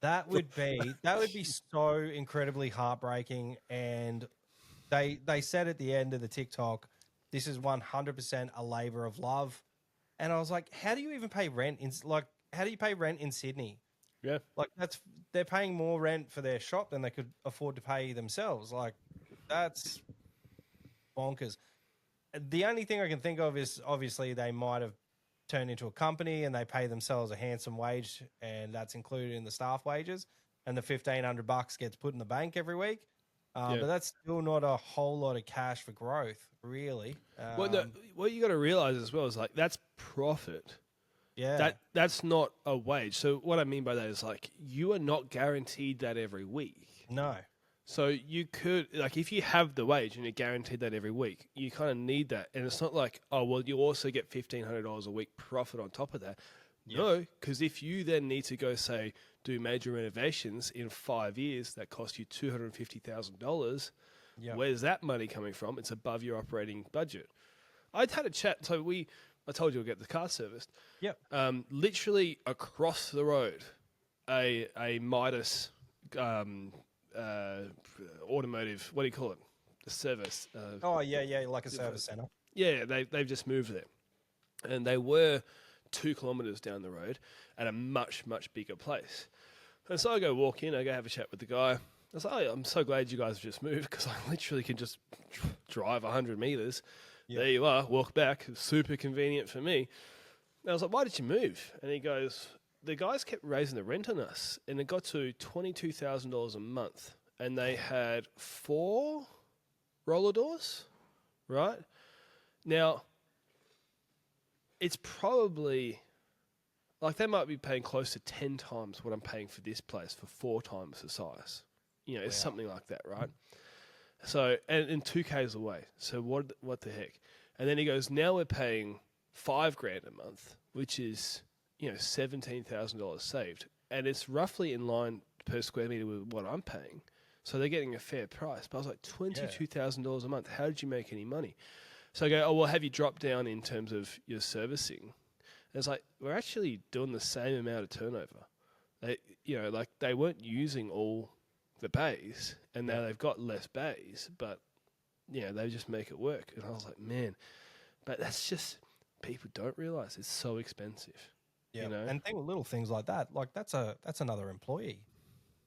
That would be so incredibly heartbreaking. And they said at the end of the TikTok, this is 100% a labor of love. And I was like, how do you even pay rent how do you pay rent in Sydney? Yeah. Like they're paying more rent for their shop than they could afford to pay themselves. Like that's bonkers. The only thing I can think of is obviously they might have turned into a company and they pay themselves a handsome wage, and that's included in the staff wages, and the $1,500 gets put in the bank every week. But that's still not a whole lot of cash for growth, really. Well, no, what you got to realize as well is like that's profit. Yeah. That's not a wage. So what I mean by that is like you are not guaranteed that every week. No. So you could like if you have the wage and you're guaranteed that every week, you kind of need that. And it's not like, oh well, you also get $1,500 a week profit on top of that. Yep. No, because if you then need to go say do major renovations in 5 years that cost you $250,000, where's that money coming from? It's above your operating budget. I'd had a chat. So I told you we'll get the car serviced. Yep. Literally across the road, a Midas automotive. What do you call it? The service. Oh yeah, like a service center. Yeah, they've just moved there, and they were 2 kilometers down the road at a much bigger place. And so I go walk in. I go have a chat with the guy. I was like, oh, I'm so glad you guys have just moved because I literally can just drive 100 meters. Yep. There you are. Walk back. Super convenient for me. And I was like, why did you move? And he goes, the guys kept raising the rent on us, and it got to $22,000 a month, and they had 4 roller doors, right? Now, it's probably like they might be paying close to 10 times what I'm paying for this place for 4 times the size. You know, it's something like that, right? So, and 2K's away. So what the heck? And then he goes, now we're paying $5,000 a month, which is, you know, $17,000 saved. And it's roughly in line per square meter with what I'm paying. So they're getting a fair price. But I was like, $22,000 a month. How did you make any money? So I go, oh, well, have you dropped down in terms of your servicing? And it's like, we're actually doing the same amount of turnover. They, you know, like they weren't using all the bays, and now they've got less bays, but they just make it work. And I was like, man, but that's just people don't realize it's so expensive. Yeah, You know, and think with little things like that, like that's another employee.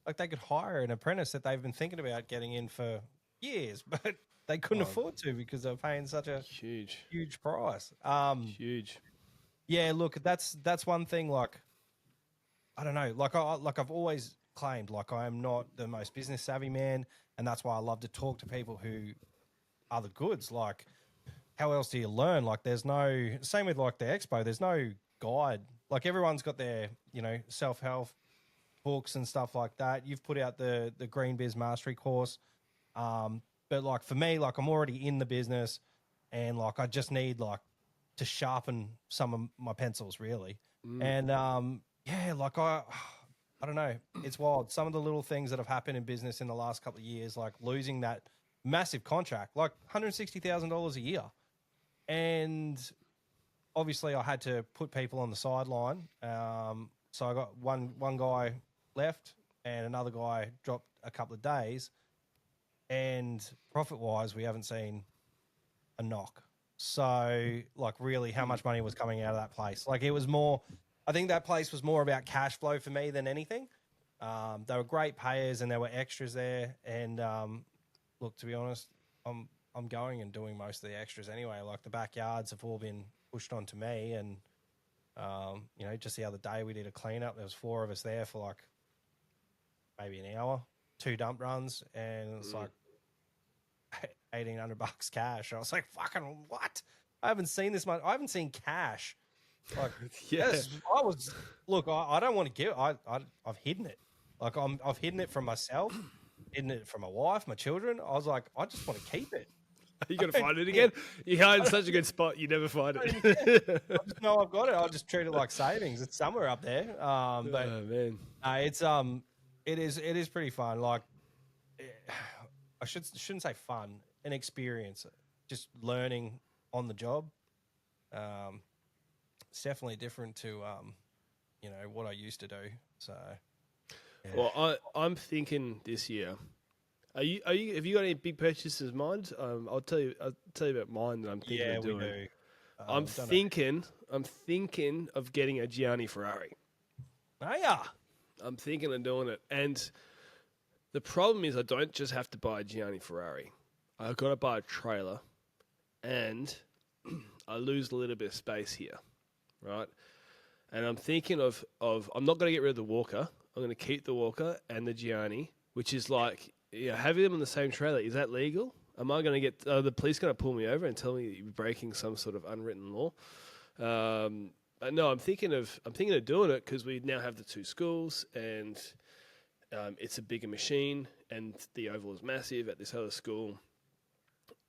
Like they could hire an apprentice that they've been thinking about getting in for years, but they couldn't Oh, afford to because they're paying such a huge, huge price. huge. Yeah, look, that's one thing. Like, I don't know, I've always claimed like I am not the most business savvy man, and that's why I love to talk to people who are the goods. Like, how else do you learn? Like, there's no same with like the expo. There's no guide. Like everyone's got their self help books and stuff like that. You've put out the Green Biz Mastery course, but like for me, like I'm already in the business, and like I just need like to sharpen some of my pencils really, and yeah, like I don't know, it's wild. Some of the little things that have happened in business in the last couple of years, like losing that massive contract, like $160,000 a year, and obviously I had to put people on the sideline. So I got one guy left and another guy dropped a couple of days. And profit wise, we haven't seen a knock. So like really how much money was coming out of that place? Like it was more, I think that place was more about cash flow for me than anything. They were great payers and there were extras there. And look, to be honest, I'm going and doing most of the extras anyway. Like the backyards have all been pushed onto me, and just the other day we did a cleanup. There was 4 of us there for like maybe an hour, 2 dump runs, and it's like $1,800 cash. I was like, fucking what? I haven't seen this much. I haven't seen cash. Like, Yeah. I don't want to give. I've hidden it. Like I've hidden it from myself, hidden it from my wife, my children. I was like, I just want to keep it. You got to find it again. You hide in such a good spot, you never find it. I just know I've got it. I just treat it like savings. It's somewhere up there. But Oh man, it is pretty fun. Like, I shouldn't say fun, an experience, just learning on the job. It's definitely different to what I used to do. So, yeah. well, I'm thinking this year. Are you? Have you got any big purchases in mind? I'll tell you about mine that I'm thinking of doing. We do. I'm thinking of getting a Gianni Ferrari. Oh yeah. I'm thinking of doing it, and the problem is I don't just have to buy a Gianni Ferrari. I've got to buy a trailer, and I lose a little bit of space here, right? And I'm thinking of I'm not going to get rid of the Walker. I'm going to keep the Walker and the Gianni, which is like, having them on the same trailer. Is that legal? Am I going to get the police going to pull me over and tell me that you're breaking some sort of unwritten law? But no, I'm thinking of doing it because we now have the 2 schools, and it's a bigger machine, and the oval is massive at this other school.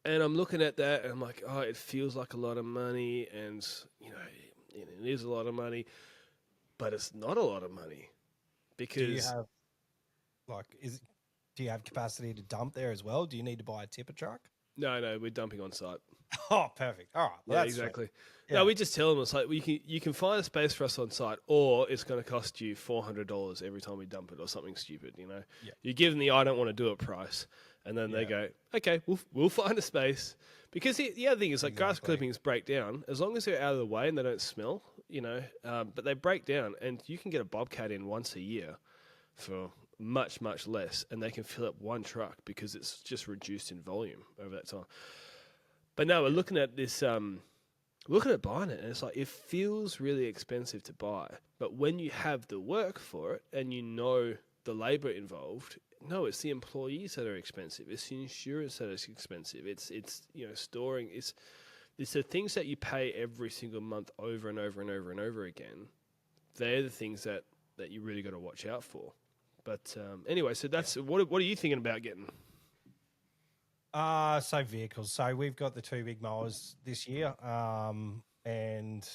And I'm looking at that, and I'm like, oh, it feels like a lot of money, and it is a lot of money, but it's not a lot of money because do you have capacity to dump there as well? Do you need to buy a tipper truck? No, we're dumping on site. Oh, perfect. All right. Well, yeah, that's exactly. Yeah. No, we just tell them it's like you can find a space for us on site, or it's going to cost you $400 every time we dump it, or something stupid. Yeah. You give them the I don't want to do it price, and then they go, okay, we'll find a space. Because the other thing is, like, grass clippings break down as long as they're out of the way and they don't smell, but they break down, and you can get a Bobcat in once a year for much, much less, and they can fill up 1 truck because it's just reduced in volume over that time. But now we're looking at this, looking at buying it, and it's like, it feels really expensive to buy. But when you have the work for it and the labor involved, no, it's the employees that are expensive. It's the insurance that is expensive. It's storing. It's the things that you pay every single month over and over and over and over again. They're the things that you really got to watch out for. But anyway, so that's what are you thinking about getting? So vehicles. So we've got the 2 big mowers this year, and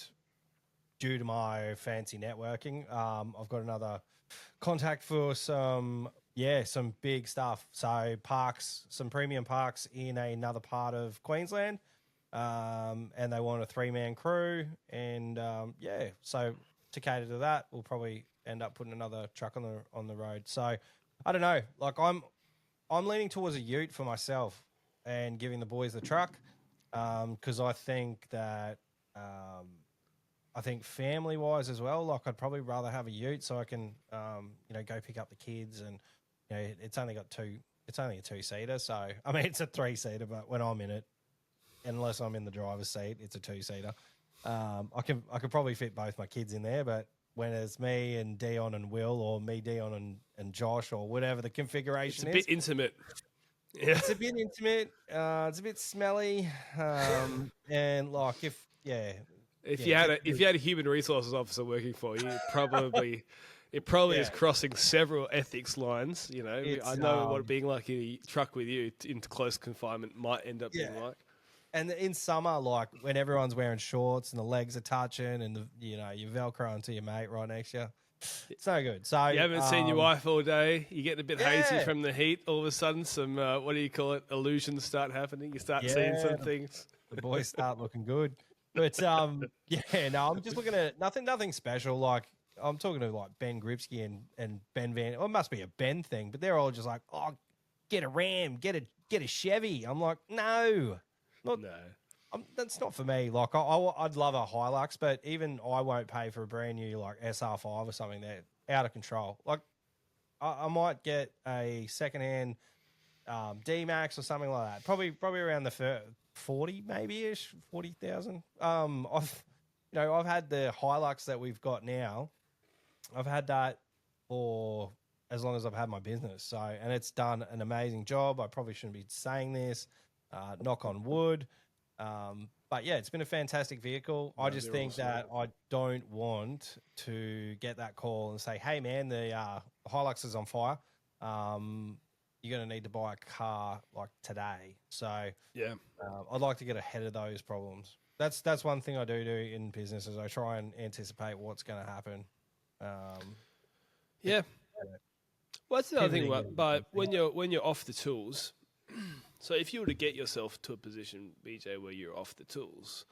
due to my fancy networking, I've got another contact for some big stuff. So parks, some premium parks in another part of Queensland, and they want a 3-man crew, and so to cater to that, we'll probably end up putting another truck on the road. So I don't know. Like I'm leaning towards a ute for myself. and giving the boys the truck, because I think that I think family wise as well, like I'd probably rather have a ute so I can go pick up the kids, and it's only got it's only a 2-seater, so I mean it's a 3-seater, but when I'm in it, unless I'm in the driver's seat, it's a 2-seater. I could probably fit both my kids in there, but when it's me and Dion and Will, or me, Dion and Josh, or whatever the configuration It's a bit intimate. Yeah. It's a bit intimate. It's a bit smelly. And like If you had a human resources officer working for you, it probably is crossing several ethics lines. I know what being like in a truck with you into close confinement might end up being like. And in summer, like when everyone's wearing shorts and the legs are touching, and you Velcro onto your mate right next to you, it's no good. So you haven't seen your wife all day. You're getting a bit hazy from the heat. All of a sudden, some what do you call it? Illusions start happening. You start seeing some things. The boys start looking good. But I'm just looking at nothing special. Like I'm talking to like Ben Gripsky and Ben Van. Well, it must be a Ben thing, but they're all just like, oh, get a Ram, get a Chevy. I'm like, no. That's not for me. Like I'd love a Hilux, but even I won't pay for a brand new like SR5 or something. They're out of control. Like I might get a secondhand D-Max or something like that. Probably around the 40 maybe ish, 40,000. I've had the Hilux that we've got now. I've had that for as long as I've had my business. So, and it's done an amazing job. I probably shouldn't be saying this. Knock on wood. But yeah, it's been a fantastic vehicle. I just think that I don't want to get that call and say, hey man, the Hilux is on fire. You're going to need to buy a car like today. So I'd like to get ahead of those problems. That's one thing I do in business is I try and anticipate what's going to happen. Well, that's another thing. But when you're off the tools, so if you were to get yourself to a position, BJ, where you're off the tools,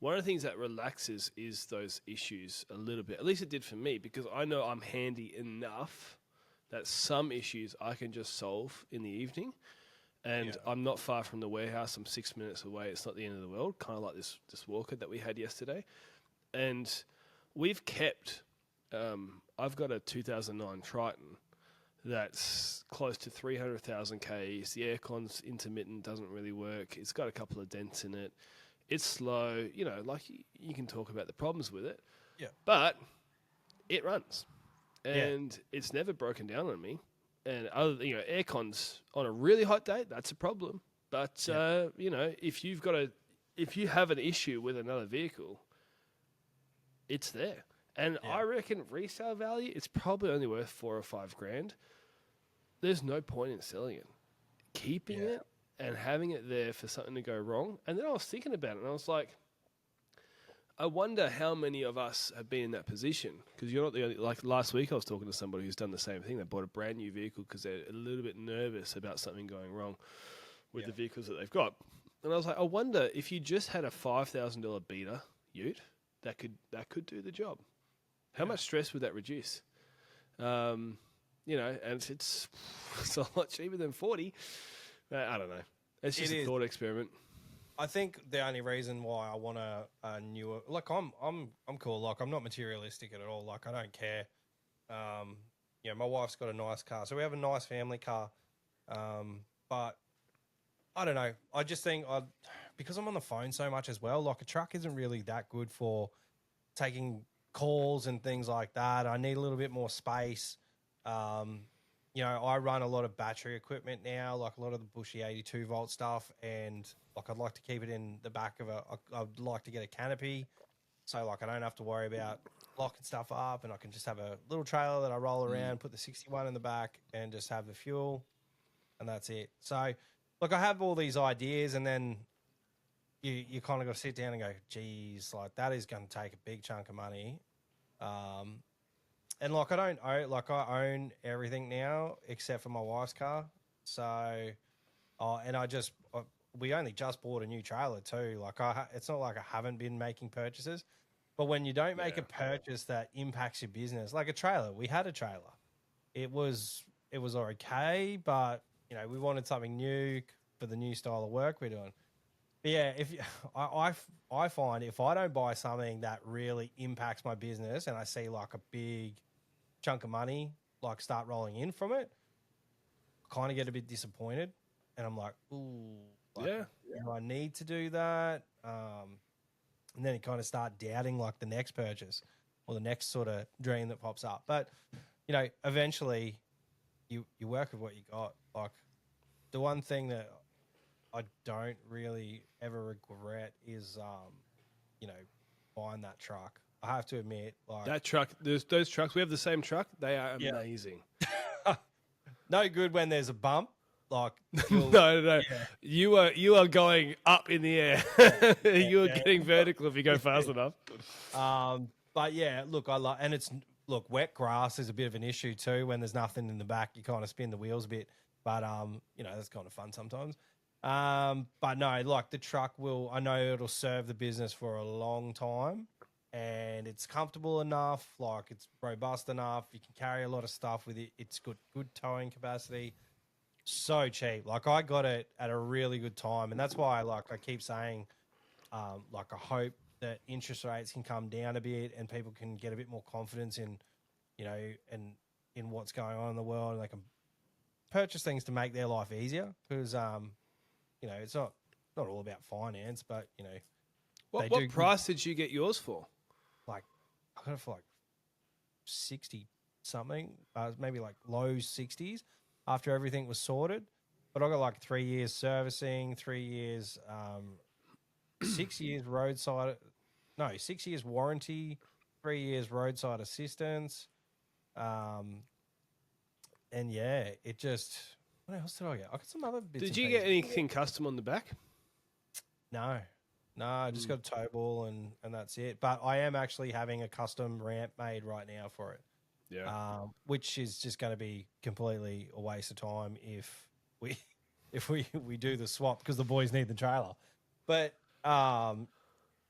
one of the things that relaxes is those issues a little bit. At least it did for me, because I know I'm handy enough that some issues I can just solve in the evening. And I'm not far from the warehouse. I'm 6 minutes away. It's not the end of the world, kind of like this walker that we had yesterday. And we've kept, I've got a 2009 Triton that's close to 300,000 Ks. The aircon's intermittent, doesn't really work. It's got a couple of dents in it. It's slow. Like you can talk about the problems with it. Yeah. But it runs. And it's never broken down on me. And aircons on a really hot day, that's a problem. But if you have an issue with another vehicle, it's there. And I reckon resale value, it's probably only worth $4 or $5 grand. There's no point in selling it. Keeping it and having it there for something to go wrong. And then I was thinking about it, and I was like, I wonder how many of us have been in that position, because you're not the only. Like last week, I was talking to somebody who's done the same thing. They bought a brand new vehicle because they're a little bit nervous about something going wrong with the vehicles that they've got. And I was like, I wonder if you just had a $5,000 beater ute that could do the job. How much stress would that reduce? And it's a lot cheaper than 40. I don't know. It's just a thought experiment. I think the only reason why I want a newer, like I'm cool. Like I'm not materialistic at all. Like I don't care. My wife's got a nice car, so we have a nice family car. But I don't know. I just think because I'm on the phone so much as well. Like a truck isn't really that good for taking calls and things like that. I need a little bit more space. I run a lot of battery equipment now, like a lot of the bushy 82 volt stuff, and like I'd like to keep it in the back of I'd like to get a canopy, so like I don't have to worry about locking stuff up, and I can just have a little trailer that I roll around, put the 61 in the back, and just have the fuel, and that's it. So, look, I have all these ideas, and then you kind of got to sit down and go, geez, like that is going to take a big chunk of money. And like I own everything now except for my wife's car. So, and we only just bought a new trailer too. Like it's not like I haven't been making purchases, but when you don't make a purchase that impacts your business, like a trailer, we had a trailer. It was okay, but we wanted something new. for the new style of work we're doing. But yeah, if you, I find if I don't buy something that really impacts my business and I see like a big chunk of money like start rolling in from it, I kind of get a bit disappointed, and I'm like, ooh, like, Yeah. do I need to do that? And then you kind of start doubting like the next purchase or the next sort of dream that pops up. But eventually you work with what you got. Like the one thing that I don't really ever regret is you know, buying that truck. I have to admit, like That truck, those trucks, we have the same truck. They are Yeah. amazing. no good when there's a bump. Like No. Yeah. You are going up in the air. You are getting vertical if you go fast enough. But yeah, look, I like, and it's look, wet grass is a bit of an issue too. When there's nothing in the back, you kind of spin the wheels a bit. But that's kind of fun sometimes. But no, like the truck will, I know it'll serve the business for a long time, and it's comfortable enough. Like it's robust enough. You can carry a lot of stuff with it. It's good towing capacity. So cheap. Like I got it at a really good time, and that's why I keep saying, like I hope that interest rates can come down a bit and people can get a bit more confidence in, and in what's going on in the world, and they can purchase things to make their life easier because, it's not all about finance, but What do price did you get yours for? like I got it for like 60 something, maybe like low 60s after everything was sorted. But I got like 3 years servicing, 3 years, 6 years roadside, no, 6 years warranty, 3 years roadside assistance. And yeah, it just, what else did I get? I got some other bits. Did and you pieces. get anything custom on the back? No, I just got a tow ball and that's it. But I am actually having a custom ramp made right now for it. Yeah. Which is just going to be completely a waste of time if we do the swap because the boys need the trailer. But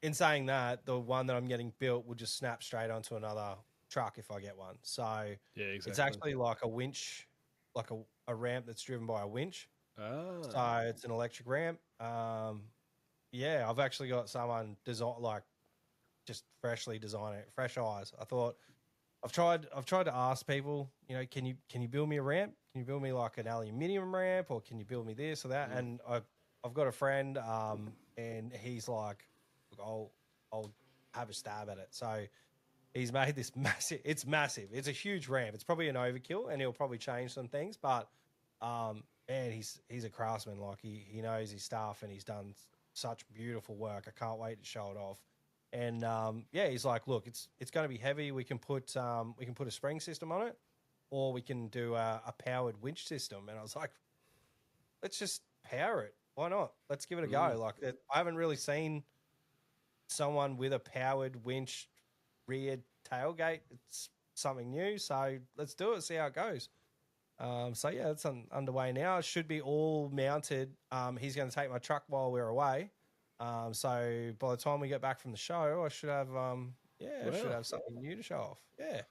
in saying that, the one that I'm getting built will just snap straight onto another truck if I get one. So Yeah, exactly. it's actually like a winch, like a ramp that's driven by a winch. Ah. So it's an electric ramp. Yeah, I've actually got someone just freshly design it, fresh eyes. I thought I've tried to ask people, can you build me a ramp? Can you build me like an aluminium ramp, or can you build me this or that? And I've got a friend, and he's like, look, I'll have a stab at it. So he's made this massive. It's massive. It's a huge ramp. It's probably an overkill, and he'll probably change some things. But man, he's a craftsman. Like he knows his stuff, and he's done such beautiful work. I can't wait to show it off. And yeah, he's like, look, it's going to be heavy. We can put a spring system on it, or we can do a powered winch system. And I was like, let's just power it. Why not? Let's give it a go. Like I haven't really seen someone with a powered winch rear tailgate. It's something new, so let's do it. See how it goes. So yeah, it's underway now. It should be all mounted. He's going to take my truck while we're away. So by the time we get back from the show, I should have I should have something new to show off. Yeah.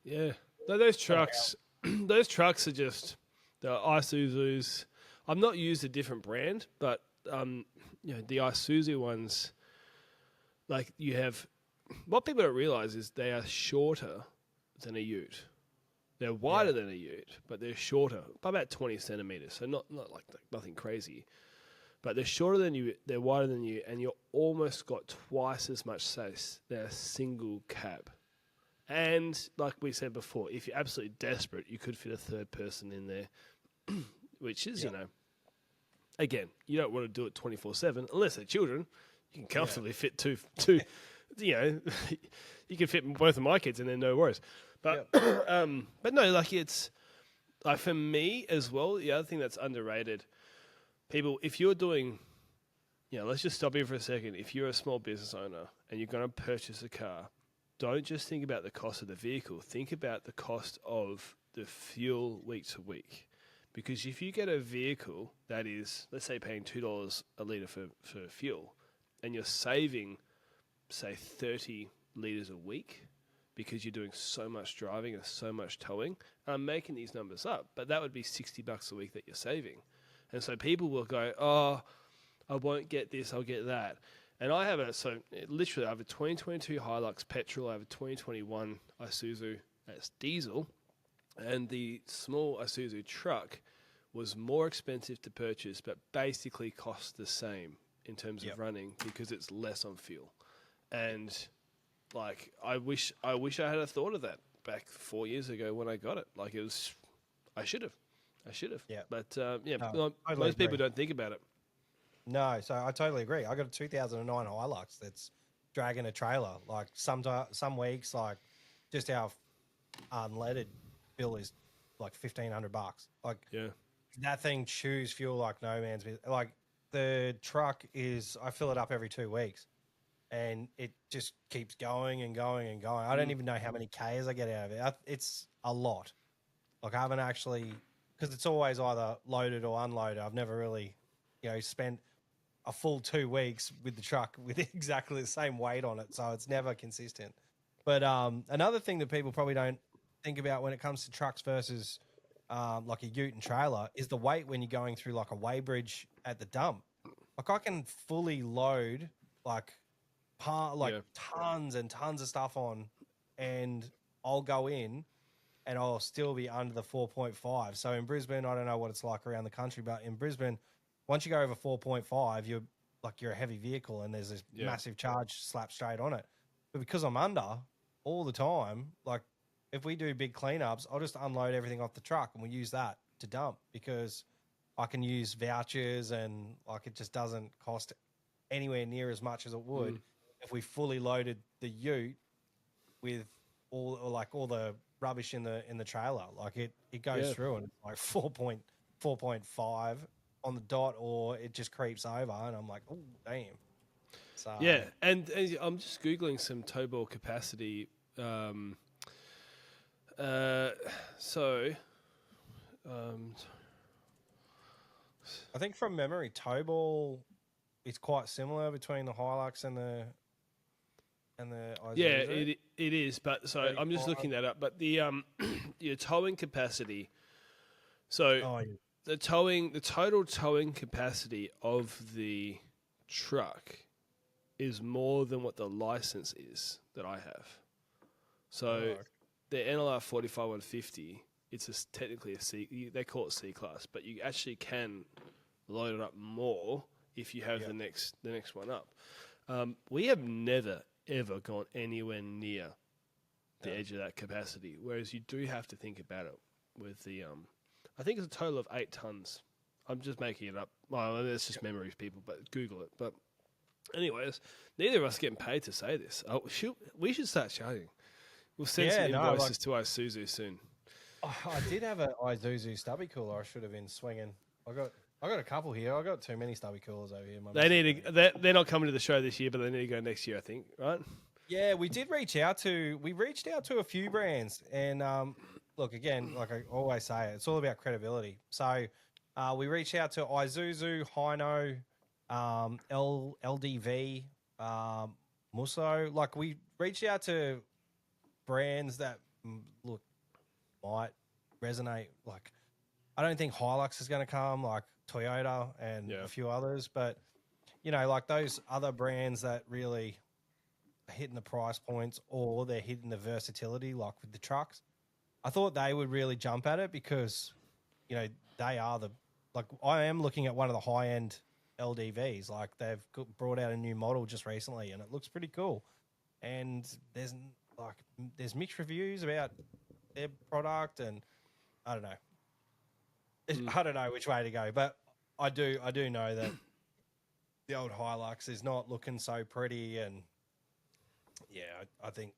Yeah. No, those trucks those trucks are just the Isuzus. I've not used a different brand, but the Isuzu ones, like you have, what people don't realize is they are shorter than a ute. They're wider than a ute, but they're shorter by about 20 centimeters. So not like nothing crazy. But they're shorter than you, they're wider than you, and you're almost got twice as much space than a single cab. And like we said before, if you're absolutely desperate, you could fit a third person in there, which is, again, you don't want to do it 24/7 unless they're children. You can comfortably fit two. You can fit both of my kids in there, no worries. But but no, like it's like for me as well. The other thing that's underrated. People, if you're doing, let's just stop here for a second. If you're a small business owner and you're going to purchase a car, don't just think about the cost of the vehicle. Think about the cost of the fuel week to week. Because if you get a vehicle that is, let's say, paying $2 a litre for fuel, and you're saving, say, 30 litres a week because you're doing so much driving and so much towing, I'm making these numbers up, but that would be $60 a week that you're saving. And so people will go, oh, I won't get this, I'll get that. And I have literally I have a 2022 Hilux petrol, I have a 2021 Isuzu that's diesel, and the small Isuzu truck was more expensive to purchase, but basically cost the same in terms of running because it's less on fuel. And like, I wish I had a thought of that back 4 years ago when I got it. Like, I should have. Yeah. But No, most totally people agree. don't think about it. No, so I totally agree. I got a 2009 Hilux that's dragging a trailer. Like some weeks, like just our unleaded bill is like $1,500. Like Yeah. that thing chews fuel like no man's business. Like the truck is, I fill it up every 2 weeks, and it just keeps going and going and going. I don't even know how many Ks I get out of it. It's a lot. Like I haven't actually, because it's always either loaded or unloaded. I've never really, spent a full 2 weeks with the truck with exactly the same weight on it. So it's never consistent. But another thing that people probably don't think about when it comes to trucks versus like a ute and trailer is the weight when you're going through like a weighbridge at the dump. Like I can fully load like tons and tons of stuff on, and I'll go in and I'll still be under the 4.5. So in Brisbane, I don't know what it's like around the country, but in Brisbane, once you go over 4.5, you're a heavy vehicle and there's this massive charge slapped straight on it. But because I'm under all the time, like if we do big cleanups, I'll just unload everything off the truck and we use that to dump because I can use vouchers and like it just doesn't cost anywhere near as much as it would if we fully loaded the ute with all the rubbish in the trailer. Like it goes through and it's like 4.5 on the dot, or it just creeps over, and I'm like, oh damn. So and I'm just googling some tow ball capacity. I think from memory, tow ball is quite similar between the Hilux and the Isuzu. Yeah, it is. But so I'm just looking that up. But the your towing capacity. So the total towing capacity of the truck is more than what the license is that I have. So the NLR 45150, it's technically a C. They call it C class, but you actually can load it up more if you have the next one up. We have never ever gone anywhere near the edge of that capacity, whereas you do have to think about it with the I think it's a total of 8 tons. I'm just making it up. Well, it's just memories, people, but Google it. But anyways, neither of us getting paid to say this. We should start charging. We'll send some invoices to Isuzu soon. I did have an Isuzu stubby cooler I should have been swinging. I got a couple here. I got too many stubby coolers over here. They're not coming to the show this year, but they need to go next year, I think, right? Yeah, we reached out to a few brands, and look, again, like I always say, it's all about credibility. So we reached out to Isuzu, Hino, LDV, Musso. Like we reached out to brands that look might resonate. Like I don't think Hilux is going to come, like Toyota and a few others, but like those other brands that really are hitting the price points or they're hitting the versatility, like with the trucks. I thought they would really jump at it because, they are I am looking at one of the high end LDVs. Like they've brought out a new model just recently and it looks pretty cool. And there's mixed reviews about their product, and I don't know. I don't know which way to go, but I do know that the old Hilux is not looking so pretty, and I think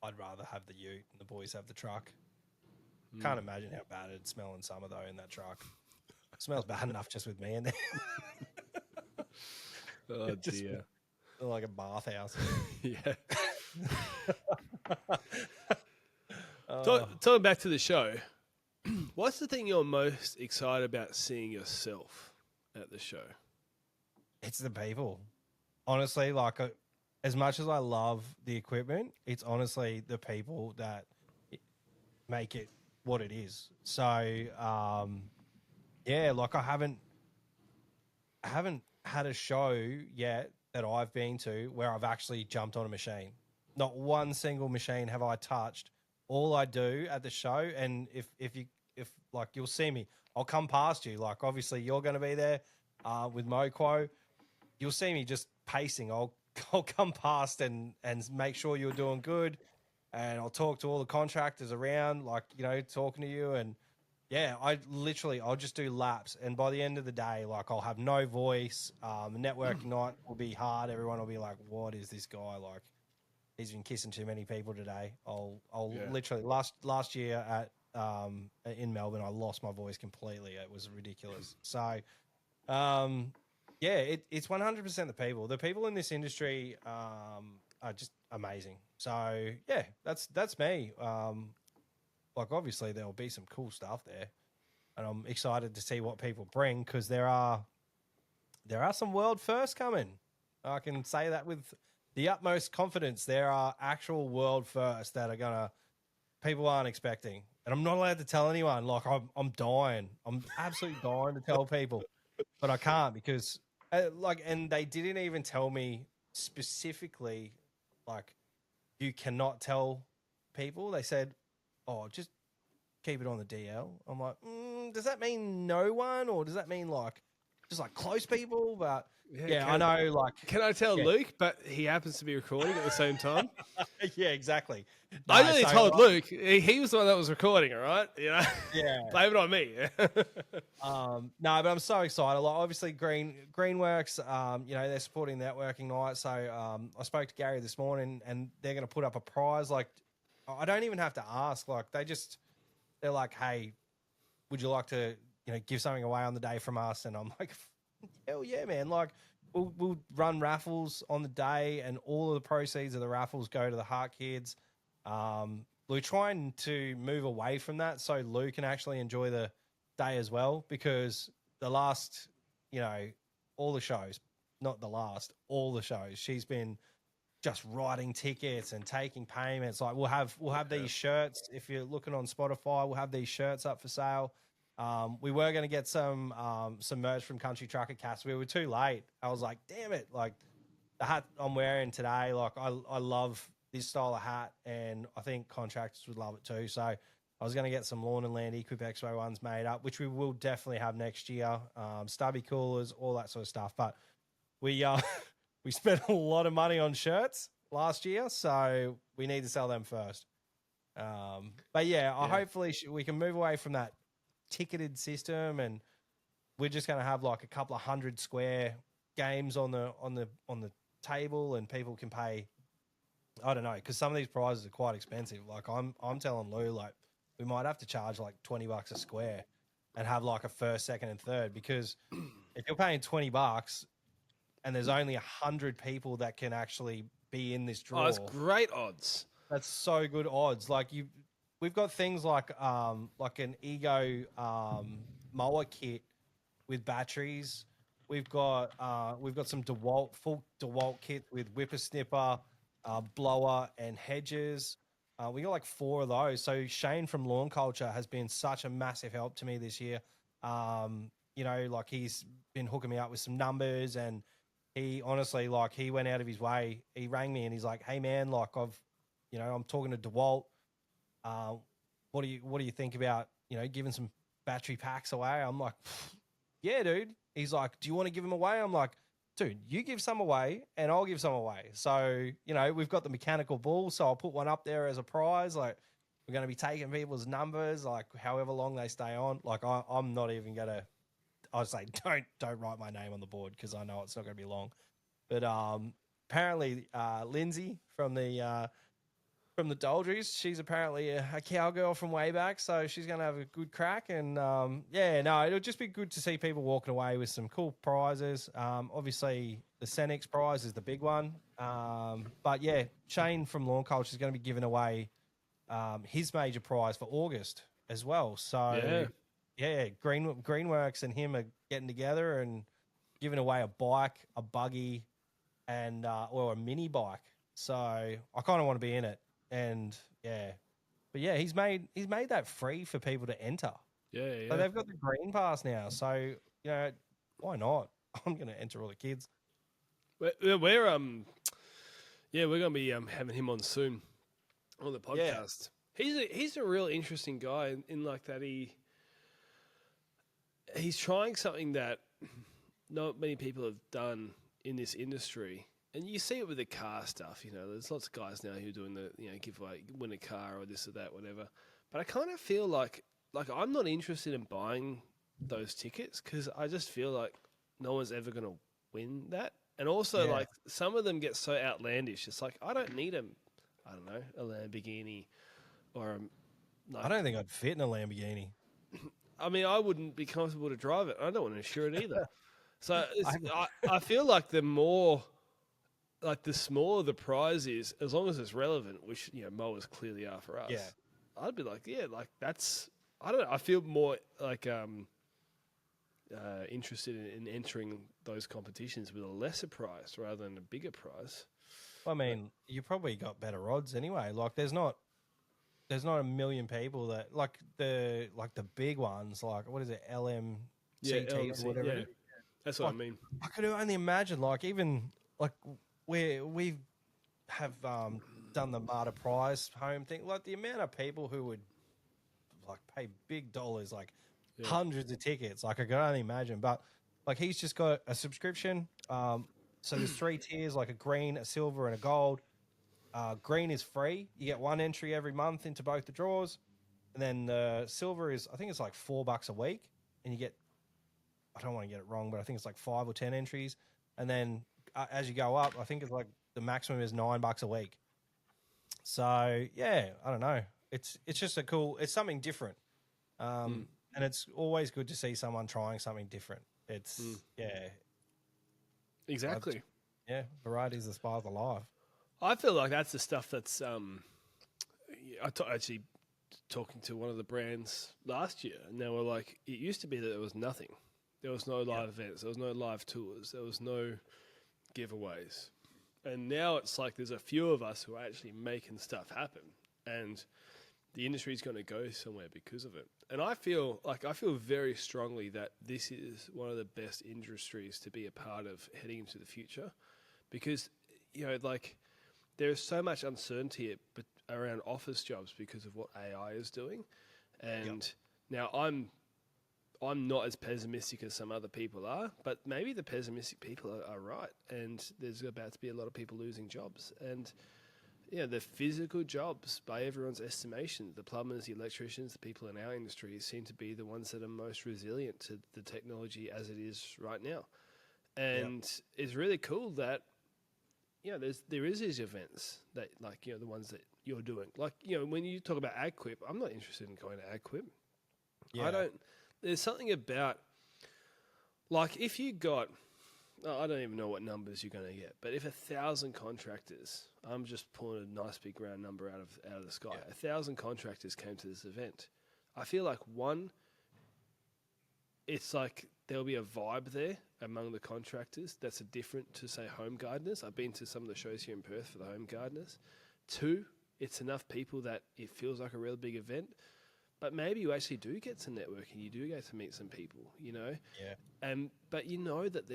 I'd rather have the ute and the boys have the truck. Can't imagine how bad it'd smell in summer though in that truck. It smells bad enough just with me in there. Oh dear. Like a bathhouse. Yeah. Talking back to the show, what's the thing you're most excited about seeing yourself at the show? It's the people. Honestly, like as much as I love the equipment, it's honestly the people that make it what it is. So, like I haven't haven't had a show yet that I've been to where I've actually jumped on a machine. Not one single machine have I touched. All I do at the show, and if like you'll see me, I'll come past you. Like obviously you're going to be there with Moquo. You'll see me just pacing. I'll come past and make sure you're doing good, and I'll talk to all the contractors around, like talking to you. And yeah, I'll just do laps, and by the end of the day, like I'll have no voice. The networking night will be hard. Everyone will be like, "What is this guy like? He's been kissing too many people today." I'll literally last year at in Melbourne, I lost my voice completely. It was ridiculous. So, yeah, it's 100% the people. The people in this industry are just amazing. So yeah, that's me. Like obviously there will be some cool stuff there, and I'm excited to see what people bring because there are some world firsts coming. I can say that with the utmost confidence. There are actual world firsts that are gonna people aren't expecting, and I'm not allowed to tell anyone. Like I'm dying. I'm absolutely dying to tell people, but I can't because and they didn't even tell me specifically. Like you cannot tell people. They said, "Oh, just keep it on the DL." I'm like, does that mean no one, or does that mean like just like close people? But yeah, I know. Like, can I tell yeah. Luke? But he happens to be recording at the same time. Yeah, exactly. No, I nearly told Luke. He was the one that was recording. All right, Yeah. Blame it on me. No, but I'm so excited. Like, obviously, Greenworks, they're supporting networking night. So I spoke to Gary this morning, and they're going to put up a prize. Like, I don't even have to ask. Like, they're like, "Hey, would you like to, give something away on the day from us?" And I'm like, "Hell yeah, man!" Like, we'll run raffles on the day, and all of the proceeds of the raffles go to the Heart Kids. We're trying to move away from that so Lou can actually enjoy the day as well, because the last, all the shows, not the last, all the shows, she's been just writing tickets and taking payments. Like we'll have these shirts. If you're looking on Spotify, we'll have these shirts up for sale. We were going to get some merch from Country Trucker Cast. We were too late. I was like, damn it. Like the hat I'm wearing today, like I love this style of hat, and I think contractors would love it too. So I was going to get some Lawn and Land Equip Expo ones made up, which we will definitely have next year. Stubby coolers, all that sort of stuff. But we we spent a lot of money on shirts last year, so we need to sell them first. But yeah, hopefully we can move away from that ticketed system, and we're just going to have like a couple of 100 square games on the table, and people can pay. I don't know, because some of these prizes are quite expensive. Like I'm telling Lou, like we might have to charge like $20 a square and have like a first, second, and third, because if you're paying $20 and there's only 100 people that can actually be in this draw, that's great odds. That's so good odds. Like we've got things like an Ego mower kit with batteries. We've got some full DeWalt kits with whippersnipper, blower, and hedges. We got like 4 of those. So Shane from Lawn Culture has been such a massive help to me this year. Like he's been hooking me up with some numbers, and he honestly, like, he went out of his way. He rang me and he's like, "Hey man, like I'm talking to DeWalt. What do you think about, giving some battery packs away?" I'm like, "Yeah, dude." He's like, "Do you want to give them away?" I'm like, "Dude, you give some away and I'll give some away." So, we've got the mechanical bull, so I'll put one up there as a prize. Like, we're going to be taking people's numbers, like however long they stay on. Like I'm not even going to, I'll say, don't write my name on the board, because I know it's not going to be long. But apparently Lindsay from the Doldries, she's apparently a cowgirl from way back, so she's going to have a good crack. And it'll just be good to see people walking away with some cool prizes. Obviously, the Senix prize is the big one. But yeah, Shane from Lawn Culture is going to be giving away his major prize for August as well. So yeah, Greenworks and him are getting together and giving away a bike, a buggy, and or a mini bike. So I kind of want to be in it. And but yeah, he's made that free for people to enter. Yeah. So they've got the green pass now. So why not? I'm going to enter all the kids. We're we're gonna be having him on soon on the Yeah. podcast. He's a real interesting guy in like that he's trying something that not many people have done in this industry. And you see it with the car stuff, there's lots of guys now who are doing the, give away, win a car or this or that, whatever. But I kind of feel like I'm not interested in buying those tickets because I just feel like no one's ever going to win that. And also, like, some of them get so outlandish. It's like, I don't need a Lamborghini or I don't think I'd fit in a Lamborghini. I mean, I wouldn't be comfortable to drive it. I don't want to insure it either. So I feel like the smaller the prize is, as long as it's relevant, which mowers clearly are for us. Yeah. I'd be like, that's. I don't know. I feel more like interested in entering those competitions with a lesser prize rather than a bigger prize. I mean, you probably got better odds anyway. Like, there's not a million people that like the big ones. Like, what is it, LMCT or whatever? Yeah. That's what I mean. I could only imagine, like, even like we have done the Marta Prize home thing. Like, the amount of people who would like pay big dollars, like hundreds of tickets. Like, I could only imagine. But like, he's just got a subscription. So there's 3 tiers, like a green, a silver, and a gold. Green is free. You get 1 entry every month into both the draws. And then the silver is, I think it's like $4 a week. And you get, I don't want to get it wrong, but I think it's like 5 or 10 entries. And then as you go up, I think it's like the maximum is $9 a week. So yeah, I don't know. It's just it's something different. And it's always good to see someone trying something different. It's Exactly. Variety is the spice of life. I feel like that's the stuff that's actually talking to one of the brands last year, and they were like, it used to be that there was nothing. There was no live events. There was no live tours. There was no giveaways. And now it's like there's a few of us who are actually making stuff happen, and the industry's going to go somewhere because of it. And I feel very strongly that this is one of the best industries to be a part of heading into the future, because there's so much uncertainty around office jobs because of what AI is doing. And now I'm not as pessimistic as some other people are, but maybe the pessimistic people are right. And there's about to be a lot of people losing jobs. And the physical jobs, by everyone's estimation, the plumbers, the electricians, the people in our industry seem to be the ones that are most resilient to the technology as it is right now. And it's really cool that there is these events that, like, the ones that you're doing. Like, when you talk about AgQuip, I'm not interested in going to AgQuip. Yeah. There's something about, like, if you got, I don't even know what numbers you're going to get, but if 1,000 contractors, I'm just pulling a nice big round number out of the sky, 1,000 contractors came to this event, I feel like, one, it's like there'll be a vibe there among the contractors that's different to, say, home gardeners. I've been to some of the shows here in Perth for the home gardeners. 2, it's enough people that it feels like a real big event. But maybe you actually do get to network and you do get to meet some people, Yeah. But that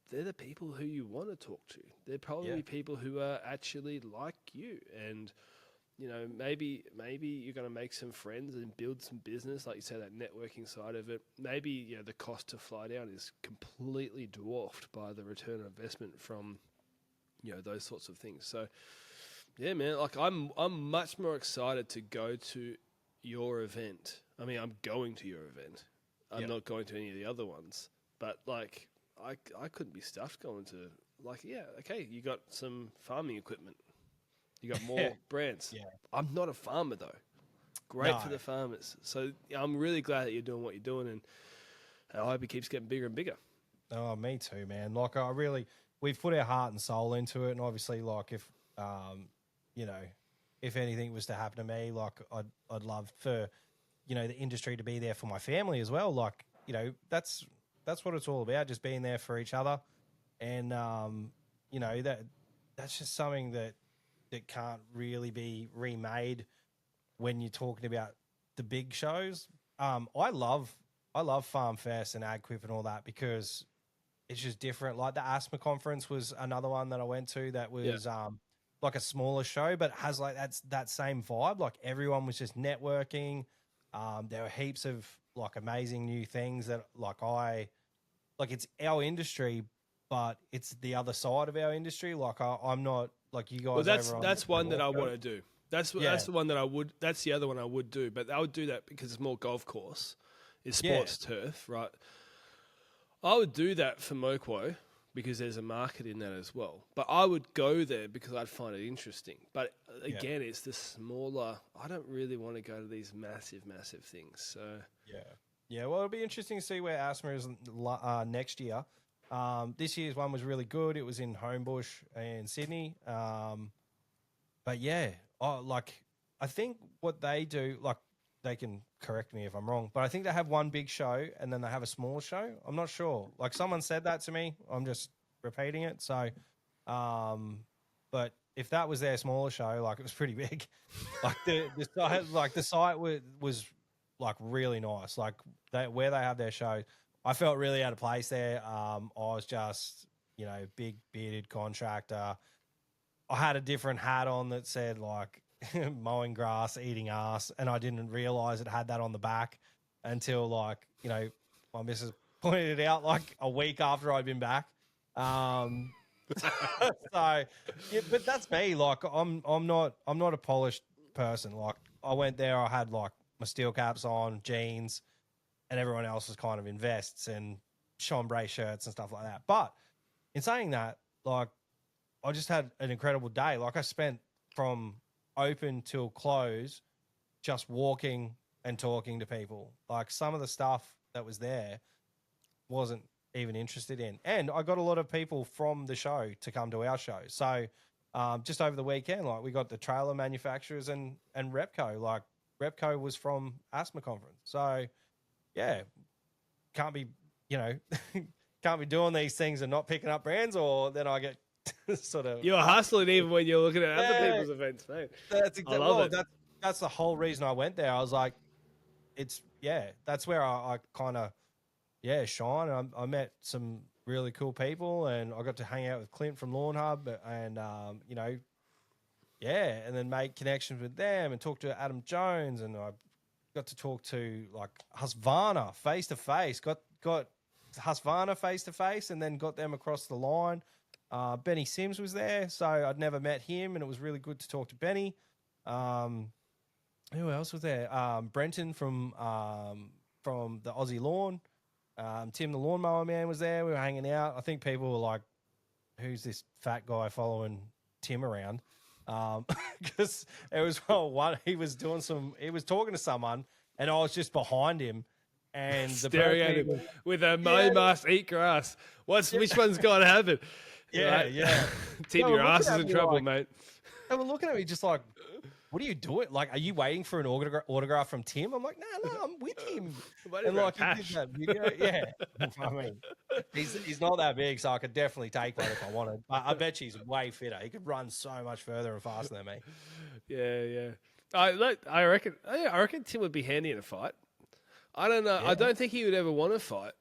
they're the people who you want to talk to. They're probably people who are actually like you. And, maybe you're going to make some friends and build some business, like you say, that networking side of it. Maybe, the cost to fly down is completely dwarfed by the return on investment from, those sorts of things. So, yeah, man, like I'm much more excited to go to your event. I mean, I'm going to your event. I'm not going to any of the other ones. But, like, I couldn't be stuffed going to, like, you got some farming equipment. You got more brands. Yeah. I'm not a farmer, though. Great for the farmers. So I'm really glad that you're doing what you're doing, and I hope it keeps getting bigger and bigger. Oh, me too, man. Like, we've put our heart and soul into it, and obviously, like, if anything was to happen to me, like, I'd love for, the industry to be there for my family as well. Like, that's what it's all about, just being there for each other. And, that's just something that can't really be remade when you're talking about the big shows. I love Farm Fest and AgQuip and all that because it's just different. Like the asthma conference was another one that I went to that Yeah. was like a smaller show, but has like that same vibe. Like everyone was just networking. There were heaps of like amazing new things that like it's our industry, but it's the other side of our industry. Like I'm not like you Well, guys that's over on that's the one that North I Coast. want to do. That's Yeah, that's the one that I would. That's the other one I would do, but I would do that because it's more golf course, it's yeah, sports turf, right? I would do that for Moquo because there's a market in that as well. But I would go there because I'd find it interesting. But yeah, again, it's the smaller. I don't really want to go to these massive, massive things. So yeah, yeah. Well, it'll be interesting to see where asthma is next year. This year's one was really good. It was in Homebush and Sydney. But yeah, I think what they do, like they can correct me if I'm wrong, but I think they have one big show and then they have a smaller show. I'm not sure. Like someone said that to me. I'm just repeating it. So, um, but if that was their smaller show, like it was pretty big. Like the site was like really nice. Like where they have their show, I felt really out of place there. I was just big bearded contractor. I had a different hat on that said like mowing grass, eating ass, and I didn't realize it had that on the back until like my missus pointed it out like a week after I'd been back. So yeah, but that's me. Like I'm not a polished person. Like I went there, I had like my steel caps on, jeans, and everyone else was kind of in vests and chambray shirts and stuff like that. But in saying that, like I just had an incredible day. Like I spent from open till close just walking and talking to people. Like some of the stuff that was there wasn't even interested in. And I got a lot of people from the show to come to our show. So just over the weekend, like we got the trailer manufacturers and Repco. Like Repco was from Asthma Conference. So yeah, can't be, you know, can't be doing these things and not picking up brands, or then I get sort of you're hustling even when you're looking at other yeah, people's events, mate. that's I exactly love well, it. that's the whole reason I went there. I was like, that's where I kind of shine. I met some really cool people, and I got to hang out with Clint from Lawn Hub, and and then make connections with them and talk to Adam Jones, and I got to talk to like Husqvarna face to face. Got Husqvarna face to face, and then got them across the line. Benny Sims was there, so I'd never met him, and it was really good to talk to Benny. Who else was there? Brenton from the Aussie Lawn. Tim the Lawnmower Man was there. We were hanging out. I think people were like, "Who's this fat guy following Tim around?" Because it was one. He was talking to someone, and I was just behind him, and the Staring person at he him was, with a yeah, Mo must eat grass. Which one's got to happen? yeah, Right? yeah. Tim, They were your looking ass is at in me trouble, like mate. they were looking at me just like, "What are you doing? Like, are you waiting for an autograph from Tim?" I'm like, "No, I'm with him." Waiting And for a like he did pash. that video, yeah. I mean, he's not that big, so I could definitely take one if I wanted. But I bet you he's way fitter. He could run so much further and faster than me. Yeah. I reckon Tim would be handy in a fight. I don't know. I Yeah, don't think he would ever want to fight.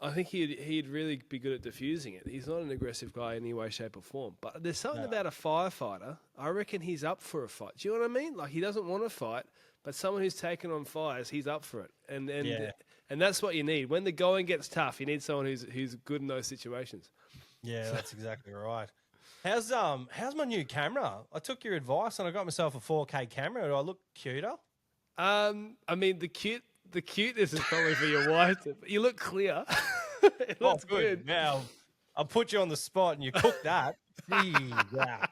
I think he'd really be good at diffusing it. He's not an aggressive guy in any way, shape, or form. But there's something no, about a firefighter. I reckon he's up for a fight. Do you know what I mean? Like he doesn't want to fight, but someone who's taken on fires, he's up for it. yeah, And that's what you need. When the going gets tough, you need someone who's good in those situations. yeah. That's exactly right. How's my new camera? I took your advice and I got myself a 4K camera. Do I look cuter? I mean the cuteness is probably for your wife. But you look clear. It Oh, looks good. good. Now I'll put you on the spot and you cook that. Gee, yeah.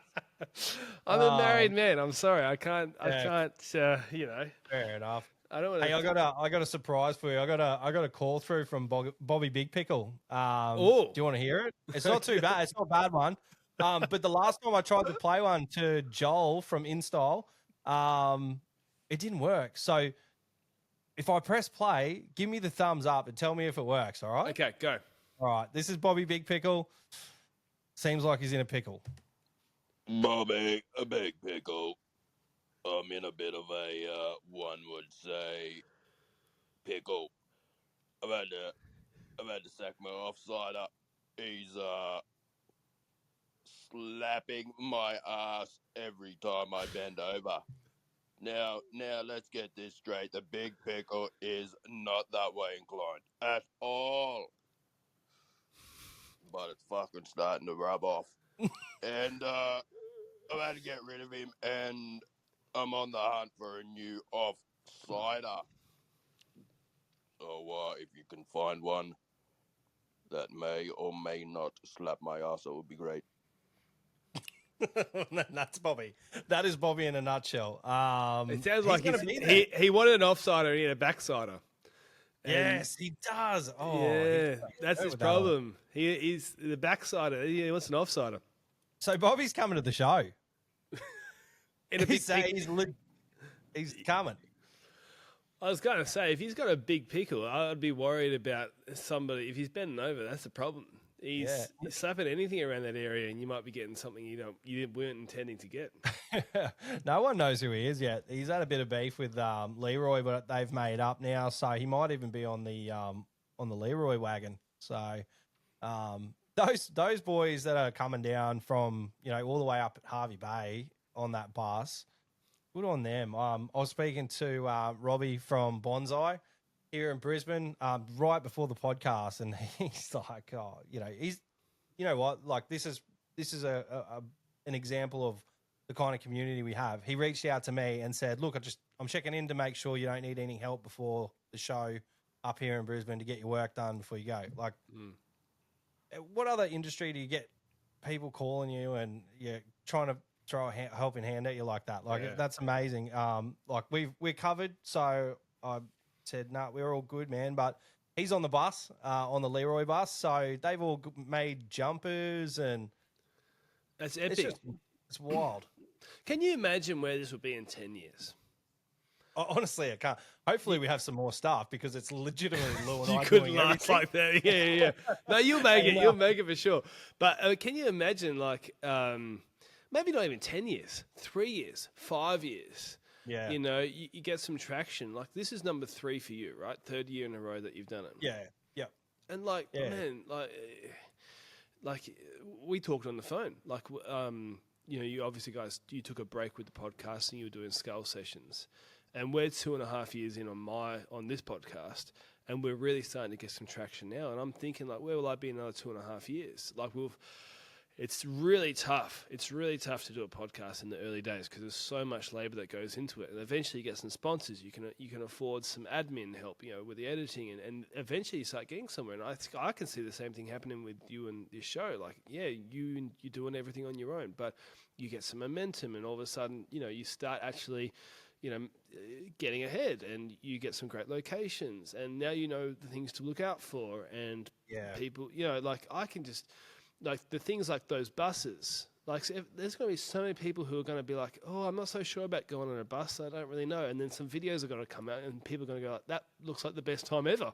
I'm a married man. I'm sorry. I can't. Yeah, fair enough. I don't want Hey, to. I got a surprise for you. I got a call through from Bobby Big Pickle. Oh, Do you want to hear it? It's not too bad. It's not a bad one. But the last time I tried to play one to Joel from Install, it didn't work. So if I press play, give me the thumbs up and tell me if it works. All right. okay. Go. All right. This is Bobby Big Pickle. Seems like he's in a pickle. Bobby, a big pickle. I'm in a bit of a, one would say, pickle. I've had to sack my offsider. he's slapping my ass every time I bend over. Now, let's get this straight. The big pickle is not that way inclined at all. But it's fucking starting to rub off. And I've had to get rid of him, and I'm on the hunt for a new off-sider. So if you can find one that may or may not slap my ass, it would be great. That's Bobby. That is Bobby in a nutshell. It sounds like gonna be there. he wanted an offsider and he had a backsider. Yes, he does. Oh, yeah, that's his problem. He's the backsider. He wants an offsider. So Bobby's coming to the show. In a big He's coming. I was going to say, if he's got a big pickle, I'd be worried about somebody. If he's bending over, that's the problem. He's slapping anything around that area, and you might be getting something you weren't intending to get. No one knows who he is yet. He's had a bit of beef with Leroy, but they've made up now, so he might even be on the Leroy wagon. So those boys that are coming down from all the way up at Harvey Bay on that bus, good on them. I was speaking to Robbie from Bonsai here in Brisbane right before the podcast, and he's like, he's, what, like this is an example of the kind of community we have. He reached out to me and said, look, I'm checking in to make sure you don't need any help before the show up here in Brisbane to get your work done before you go. Like, what other industry do you get people calling you and you're trying to throw a helping hand at you like that? Like, that's amazing. Like we're covered. So I said, no, we're all good, man. But he's on the bus, on the Leroy bus. So they've all made jumpers, and that's epic. It's wild. Can you imagine where this would be in 10 years? Honestly, I can't. Hopefully we have some more staff, because it's legitimately Lou and You I couldn't doing last everything. like that. Yeah. No, you'll make it. You'll make it for sure. But can you imagine, like, maybe not even 10 years, 3 years, 5 years? Yeah. You get some traction. Like, this is number 3 for you, right? 3rd year in a row that you've done it. Yeah. Yep. And man, like we talked on the phone. Like, you obviously guys, you took a break with the podcast and you were doing skull sessions, and we're 2.5 years in on this podcast, and we're really starting to get some traction now. And I'm thinking, like, where will I be in another 2.5 years? Like, it's really tough. It's really tough to do a podcast in the early days, because there's so much labor that goes into it. And eventually you get some sponsors. You can afford some admin help, with the editing, and eventually you start getting somewhere. And I can see the same thing happening with you and this show. Like, you're doing everything on your own, but you get some momentum, and all of a sudden, you start actually, getting ahead, and you get some great locations, and now you know the things to look out for, and people, like, I can just, like, the things like those buses, like, there's going to be so many people who are going to be like, oh, I'm not so sure about going on a bus, I don't really know, and then some videos are going to come out, and people are going to go like, that looks like the best time ever.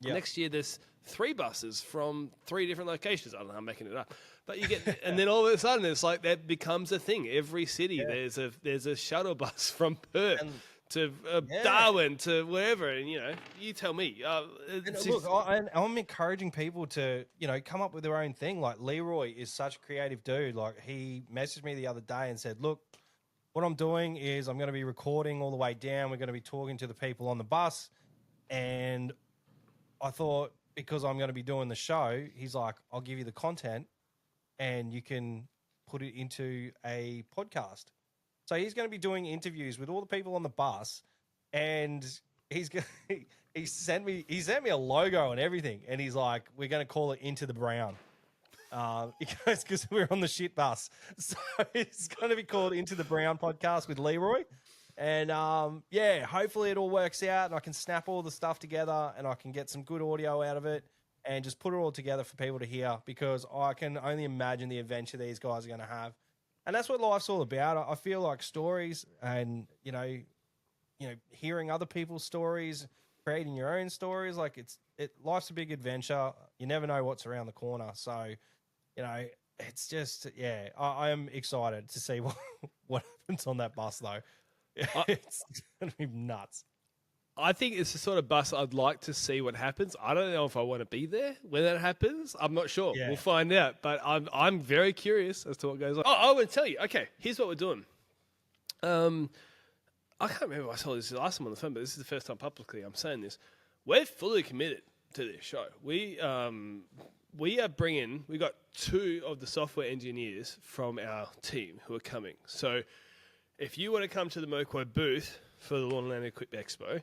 Yep. Next year, there's 3 buses from 3 different locations. I don't know, I'm making it up. But you get, and then all of a sudden, it's like that becomes a thing. Every city, there's a shuttle bus from Perth to Darwin to wherever, and you tell me. Look, I'm encouraging people to come up with their own thing. Like, Leroy is such a creative dude. Like, he messaged me the other day and said, look, what I'm doing is I'm going to be recording all the way down. We're going to be talking to the people on the bus, and I thought, because I'm going to be doing the show, he's like, I'll give you the content and you can put it into a podcast. So he's going to be doing interviews with all the people on the bus, and he sent me a logo and everything, and he's like, we're going to call it Into the Brown. Because we're on the shit bus. So it's going to be called Into the Brown podcast with Leroy. And hopefully it all works out, and I can snap all the stuff together, and I can get some good audio out of it, and just put it all together for people to hear, because I can only imagine the adventure these guys are going to have. And that's what life's all about. I feel like stories, and hearing other people's stories, creating your own stories, like life's a big adventure. You never know what's around the corner. So, it's just I am excited to see what happens on that bus, though. It's going to be nuts. I think it's the sort of bus I'd like to see what happens. I don't know if I want to be there when that happens. I'm not sure. Yeah. We'll find out. But I'm very curious as to what goes on. Oh, I want to tell you. Okay, here's what we're doing. I can't remember if I told this last time on the phone, but this is the first time publicly I'm saying this. We're fully committed to this show. We are bringing. We got 2 of the software engineers from our team who are coming. So if you want to come to the Moquo booth for the Lawn and Land Equip Expo,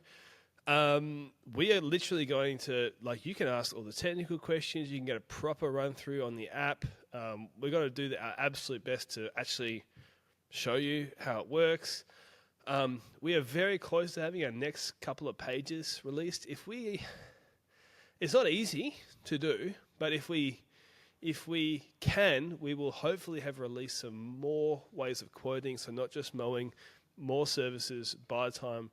we are literally going to, like, you can ask all the technical questions. You can get a proper run through on the app. We're going to do our absolute best to actually show you how it works. We are very close to having our next couple of pages released. It's not easy to do, but if we can, we will hopefully have released some more ways of quoting. So not just mowing, more services by the time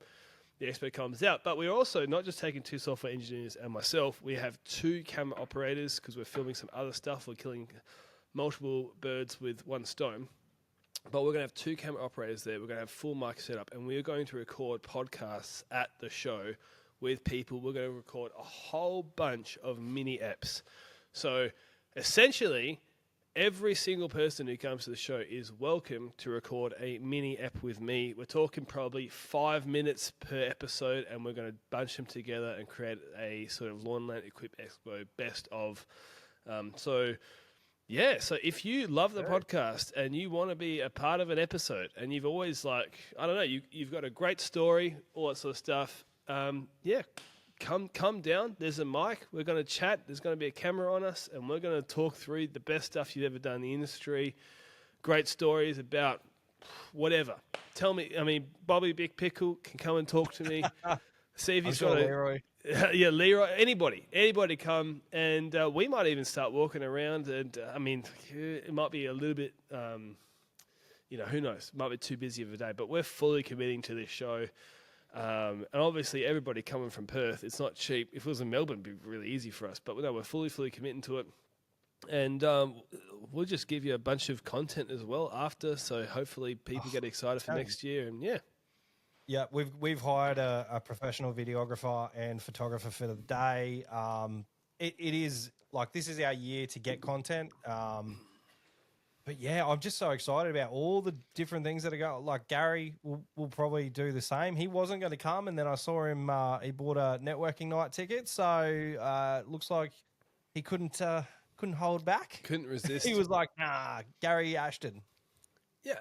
the Expo comes out. But we're also not just taking 2 software engineers and myself. We have 2 camera operators because we're filming some other stuff. We're killing multiple birds with one stone. But we're going to have 2 camera operators there. We're going to have full mic setup, and we're going to record podcasts at the show with people. We're going to record a whole bunch of mini eps. So essentially, every single person who comes to the show is welcome to record a mini ep with me. We're talking probably 5 minutes per episode, and we're going to bunch them together and create a sort of Lawn Land Equip Expo best of. Yeah, so if you love the podcast and you want to be a part of an episode and you've always, like, I don't know, you've got a great story, all that sort of stuff, come down. There's a mic. We're going to chat. There's going to be a camera on us, and we're going to talk through the best stuff you've ever done in the industry, great stories about whatever. Tell me, I mean, Bobby Big Pickle can come and talk to me. See if he's got Leroy. Yeah, Leroy, anybody come, and we might even start walking around, and I mean, it might be a little bit, who knows, might be too busy of a day, but we're fully committing to this show, and obviously everybody coming from Perth, it's not cheap. If it was in Melbourne, it'd be really easy for us, but no, we're fully committing to it, and we'll just give you a bunch of content as well after, so hopefully people get excited for next year, and yeah. Yeah, we've hired a professional videographer and photographer for the day. It is like, this is our year to get content. But yeah, I'm just so excited about all the different things that are going. Like, Gary will probably do the same. He wasn't going to come, and then I saw him. He bought a networking night ticket, so looks like he couldn't hold back. Couldn't resist. He was like, "Nah, Gary Ashton." Yeah,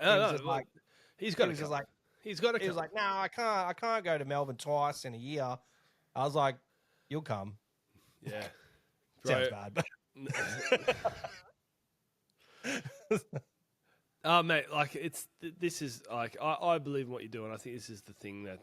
he's got to come. Like, he's got to come. He was like, "No, I can't go to Melbourne twice in a year." I was like, "You'll come." Yeah. Sounds bad, but oh, mate, like, this is like, I believe in what you're doing. I think this is the thing that,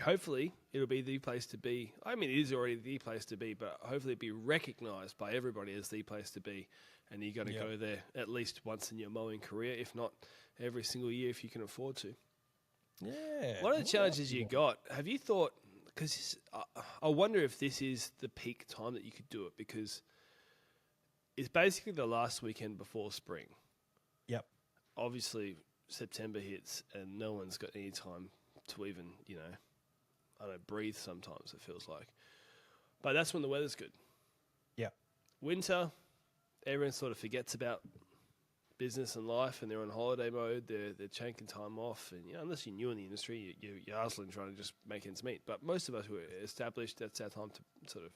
hopefully it'll be the place to be. I mean, it is already the place to be, but hopefully it'll be recognised by everybody as the place to be. And you're going to go there at least once in your mowing career, if not every single year, if you can afford to. Yeah. What are the challenges you got? Have you thought, because I wonder if this is the peak time that you could do it, because it's basically the last weekend before spring. Yep. Obviously, September hits and no one's got any time to even, breathe sometimes, it feels like. But that's when the weather's good. Yep. Winter, everyone sort of forgets about business and life, and they're on holiday mode. They're taking time off, and unless you're new in the industry, you're hustling trying to just make ends meet. But most of us who are established, that's our time to sort of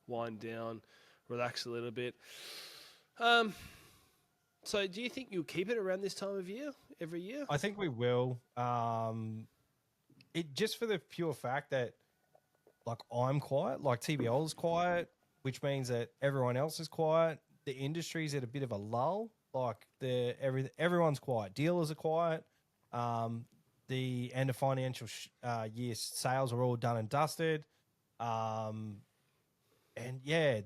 wind down, relax a little bit. So do you think you'll keep it around this time of year every year? I think we will. It just for the pure fact that, like, I'm quiet, like TBL is quiet, which means that everyone else is quiet. The industry's at a bit of a lull. Like, everyone's quiet. Dealers are quiet. The end of financial year sales are all done and dusted. And yeah,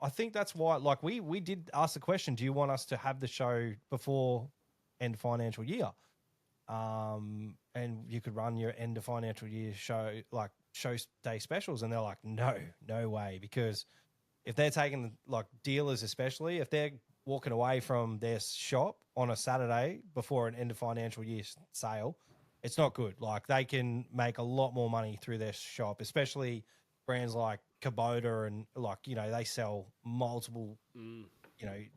I think that's why, like, we did ask the question, do you want us to have the show before end of financial year? And you could run your end of financial year show, like show day specials. And they're like, no way. Because if they're taking, like, dealers especially, if they're walking away from their shop on a Saturday before an end of financial year sale, it's not good. Like they can make a lot more money through their shop, especially brands like Kubota and like, they sell multiple,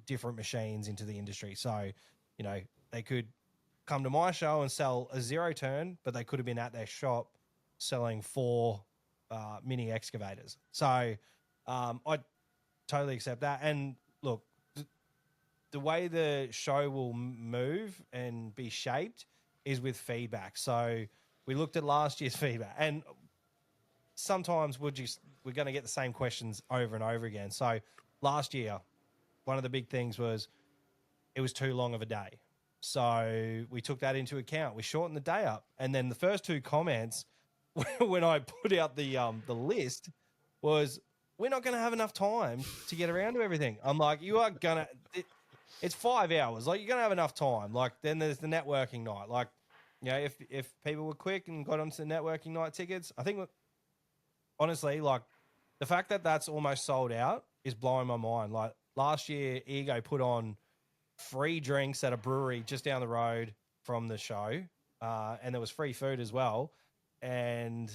different machines into the industry. So, they could come to my show and sell a zero turn, but they could have been at their shop selling 4 mini excavators. So I totally accept that. And look, the way the show will move and be shaped is with feedback. So we looked at last year's feedback, and sometimes we're going to get the same questions over and over again. So last year, one of the big things was it was too long of a day. So we took that into account. We shortened the day up, and then the first 2 comments when I put out the list was, we're not going to have enough time to get around to everything. I'm like, you are going to, it's 5 hours. Like, you're going to have enough time. Like, then there's the networking night. Like, if people were quick and got onto the networking night tickets, I think, honestly, like, the fact that that's almost sold out is blowing my mind. Like, last year, Ego put on free drinks at a brewery just down the road from the show. And there was free food as well. And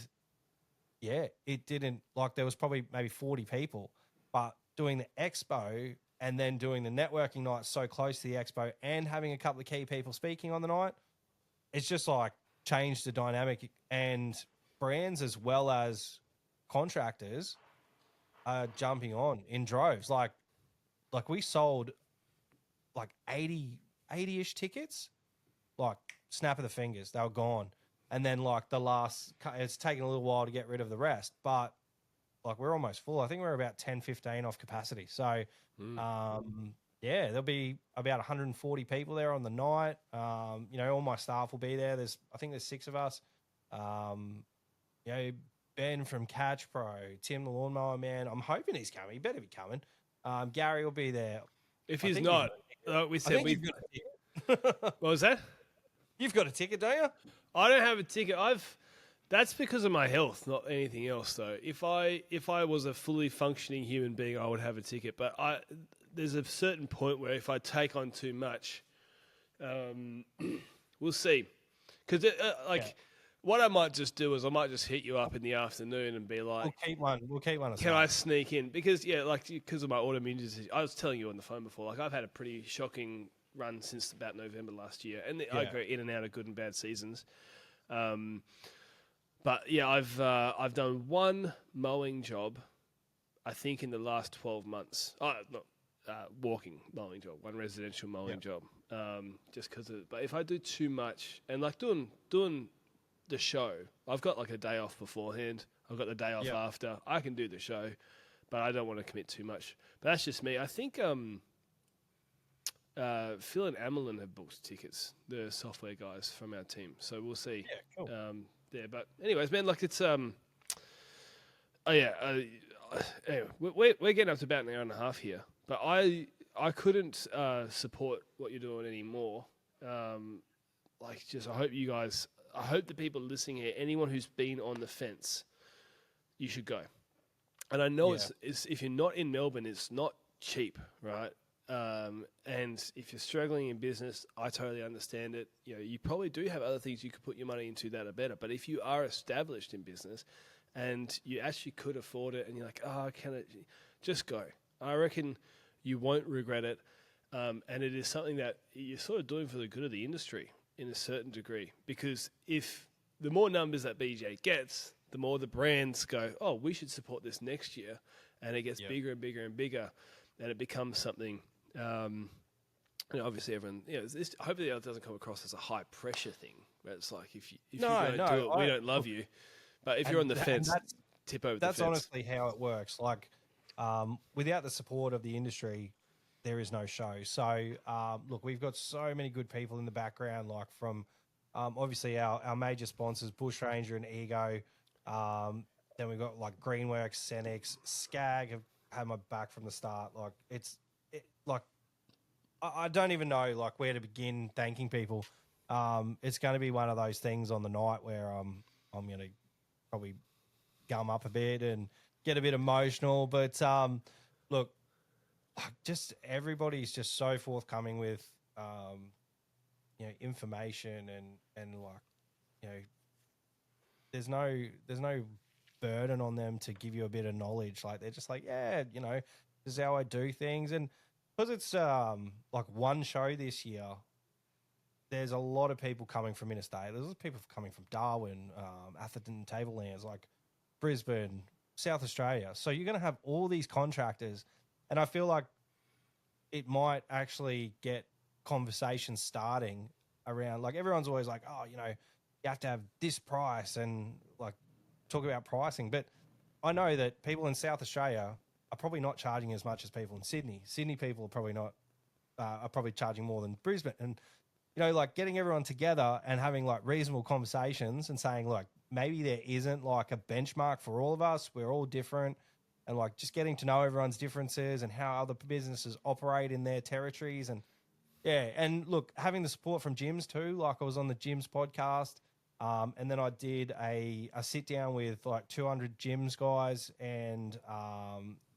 yeah, it didn't, like, there was probably maybe 40 people, but doing the expo and then doing the networking night so close to the expo and having a couple of key people speaking on the night, it's just like changed the dynamic, and brands as well as contractors are jumping on in droves. Like we sold like 80-ish tickets, like snap of the fingers, they were gone. And then like it's taken a little while to get rid of the rest, but like we're almost full. I think we're about 10, 15 off capacity. So, yeah, there'll be about 140 people there on the night. All my staff will be there. I think there's 6 of us. Ben from Catch Pro, Tim the Lawnmower Man. I'm hoping he's coming. He better be coming. Gary will be there. If he's not, we said we. What was that? You've got a ticket, don't you? I don't have a ticket. That's because of my health, not anything else. Though, if I was a fully functioning human being, I would have a ticket. But there's a certain point where if I take on too much, we'll see. Because what I might just do is I might just hit you up in the afternoon and be like, we'll keep one. Can I sneak in? Because because of my autoimmune disease, I was telling you on the phone before. Like, I've had a pretty shocking run since about November last year, and I go in and out of good and bad seasons. But yeah, I've done one mowing job, I think, in the last 12 months. Walking mowing job, one residential mowing job. Just because but if I do too much, and like doing the show, I've got like a day off beforehand. I've got the day off after. I can do the show, but I don't want to commit too much. But that's just me. I think Phil and Amelin have booked tickets, the software guys from our team. So we'll see. Yeah, cool. But anyways, man, like it's anyway, we're getting up to about an hour and a half here, but I couldn't support what you're doing anymore. I hope the people listening here, anyone who's been on the fence, you should go. And I know it's if you're not in Melbourne, it's not cheap, right? And if you're struggling in business, I totally understand it. You probably do have other things you could put your money into that are better. But if you are established in business and you actually could afford it, and you're like, just go. I reckon you won't regret it. And it is something that you're sort of doing for the good of the industry in a certain degree. Because if the more numbers that BJ gets, the more the brands go, oh, we should support this next year. And it gets bigger and bigger and bigger. And it becomes something, obviously everyone, hopefully it doesn't come across as a high pressure thing, where it's like, if you don't do it, we don't love you. But if you're on the fence, tip over the fence. That's honestly how it works. Like, without the support of the industry, there is no show. So, look, we've got so many good people in the background, like from, obviously our major sponsors, Bushranger and Ego. Then we've got like Greenworks, Cenex, Skag have had my back from the start. Like I don't even know like where to begin thanking people. It's going to be one of those things on the night where I'm going to probably gum up a bit and get a bit emotional. But look, just everybody's just so forthcoming with information and like you know, there's no burden on them to give you a bit of knowledge. Like they're just like, yeah, you know, this is how I do things. And because it's like one show this year, there's a lot of people coming from interstate. There's people coming from Darwin, Atherton, Tablelands, like Brisbane, South Australia. So you're going to have all these contractors, and I feel like it might actually get conversations starting around, like everyone's always like, oh, you know, you have to have this price and like talk about pricing. But I know that people in South Australia are probably not charging as much as people in Sydney. Sydney people are probably not, are probably charging more than Brisbane. And, you know, like getting everyone together and having like reasonable conversations and saying, like, maybe there isn't like a benchmark for all of us. We're all different. And like just getting to know everyone's differences and how other businesses operate in their territories. And yeah, and look, having the support from gyms too. Like I was on the gyms podcast, and then I did a sit down with like 200 gyms guys and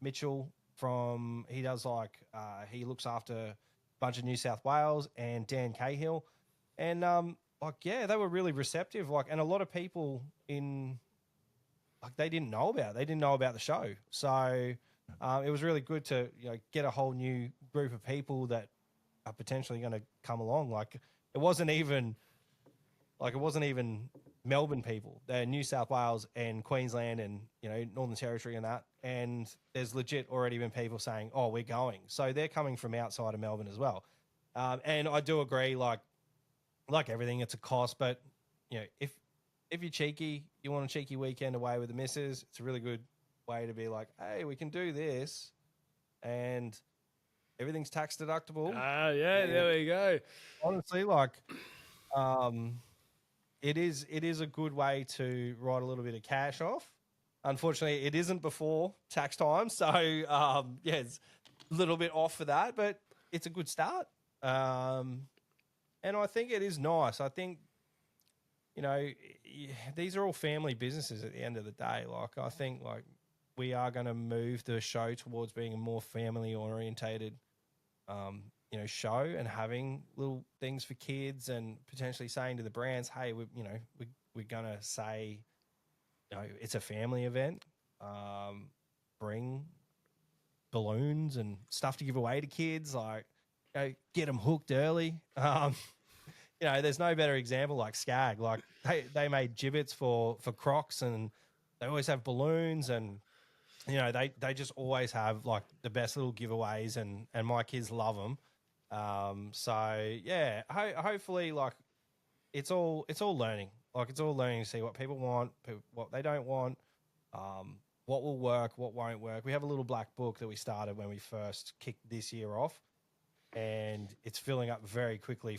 Mitchell from, he does like, he looks after a bunch of New South Wales, and Dan Cahill. And like, yeah, they were really receptive. Like, and a lot of people in, like they didn't know about the show. So it was really good to, you know, get a whole new group of people that are potentially going to come along. Like it wasn't even Melbourne people. They're New South Wales and Queensland and, you know, Northern Territory and that. And there's legit already been people saying, oh, we're going. So they're coming from outside of Melbourne as well. And I do agree, like everything, it's a cost. But, you know, if you're cheeky, you want a cheeky weekend away with the missus, it's a really good way to be like, hey, we can do this. And everything's tax deductible. Yeah, there we go. Honestly, like, it is a good way to write a little bit of cash off. Unfortunately, it isn't before tax time. So, yeah, it's a little bit off for that, but it's a good start. And I think it is nice. I think, you know, these are all family businesses at the end of the day. Like, I think, like, we are going to move the show towards being a more family orientated, you know, show, and having little things for kids, and potentially saying to the brands, hey, we're going to say, you know, it's a family event. Bring balloons and stuff to give away to kids. Like, you know, get them hooked early. You know, there's no better example like Skag. Like they made gibbets for Crocs, and they always have balloons, and you know they just always have like the best little giveaways, and my kids love them. So yeah, hopefully like it's all learning. Like it's all learning to see what people want, what they don't want, what will work, what won't work. We have a little black book that we started when we first kicked this year off, and it's filling up very quickly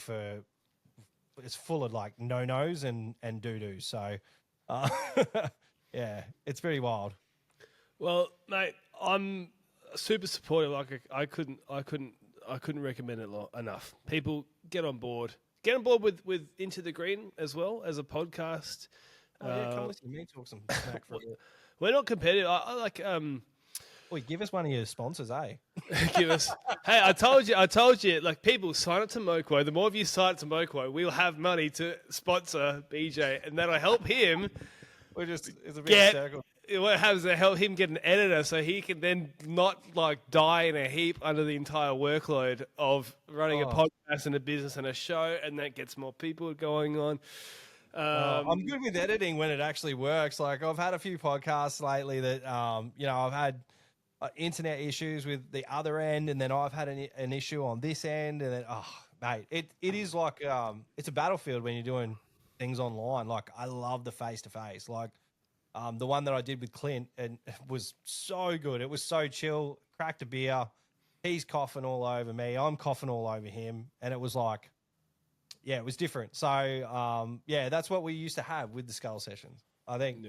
it's full of like no-nos and doo-doos. So, yeah, it's pretty wild. Well, mate, I'm super supportive. Like I couldn't recommend it enough. People get on board. Get on board with Into the Green as well as a podcast. Oh, yeah, come listen to me talk some smack for you. We're not competitive. I like Wait, give us one of your sponsors, eh? give us. Hey, I told you. Like, people, sign up to Moquo. The more of you sign up to Moquo, we'll have money to sponsor BJ, and that'll help him. It's a big circle. What happens to help him get an editor so he can then not like die in a heap under the entire workload of running a podcast and a business and a show, and that gets more people going on. I'm good with editing when it actually works. Like I've had a few podcasts lately that, you know, I've had internet issues with the other end, and then I've had an issue on this end, and then, mate, it is like, it's a battlefield when you're doing things online. Like I love the face-to-face. Like, the one that I did with Clint, and it was so good. It was so chill. Cracked a beer. He's coughing all over me. I'm coughing all over him. And it was like, yeah, it was different. So, yeah, that's what we used to have with the Skull sessions, I think.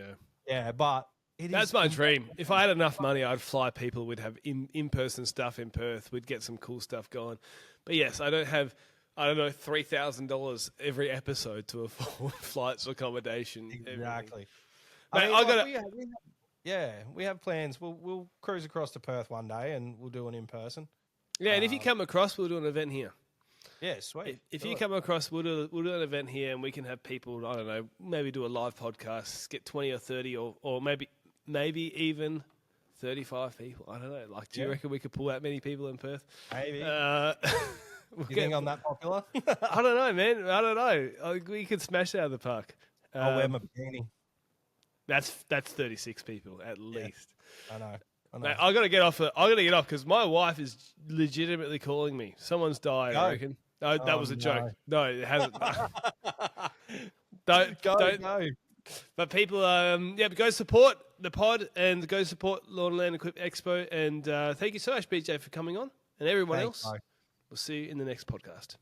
Yeah, but that's my dream. If I had enough money, I'd fly people. We'd have in-person stuff in Perth. We'd get some cool stuff going. But yes, I don't have, $3,000 every episode to afford flights, accommodation. Exactly. We have plans. We'll cruise across to Perth one day, and we'll do an in-person. Yeah, and if you come across, we'll do an event here. Yeah, sweet. If Do you it. come across, we'll do an event here, and we can have people. I don't know, maybe do a live podcast, get 20 or 30, or maybe even 35 people. I don't know. Like, do you reckon we could pull that many people in Perth? Maybe. You think I'm that popular? I don't know, man. I don't know. We could smash it out of the park. I'll wear my beanie. That's 36 people at least. I know. Mate, I gotta get off. I gotta get off because my wife is legitimately calling me. Someone's died. I reckon. No, that was a joke. No, it hasn't. don't. Go. But people, go support the pod and go support Lawn and Land Equip Expo. And thank you so much, BJ, for coming on, and everyone else. Bye. We'll see you in the next podcast.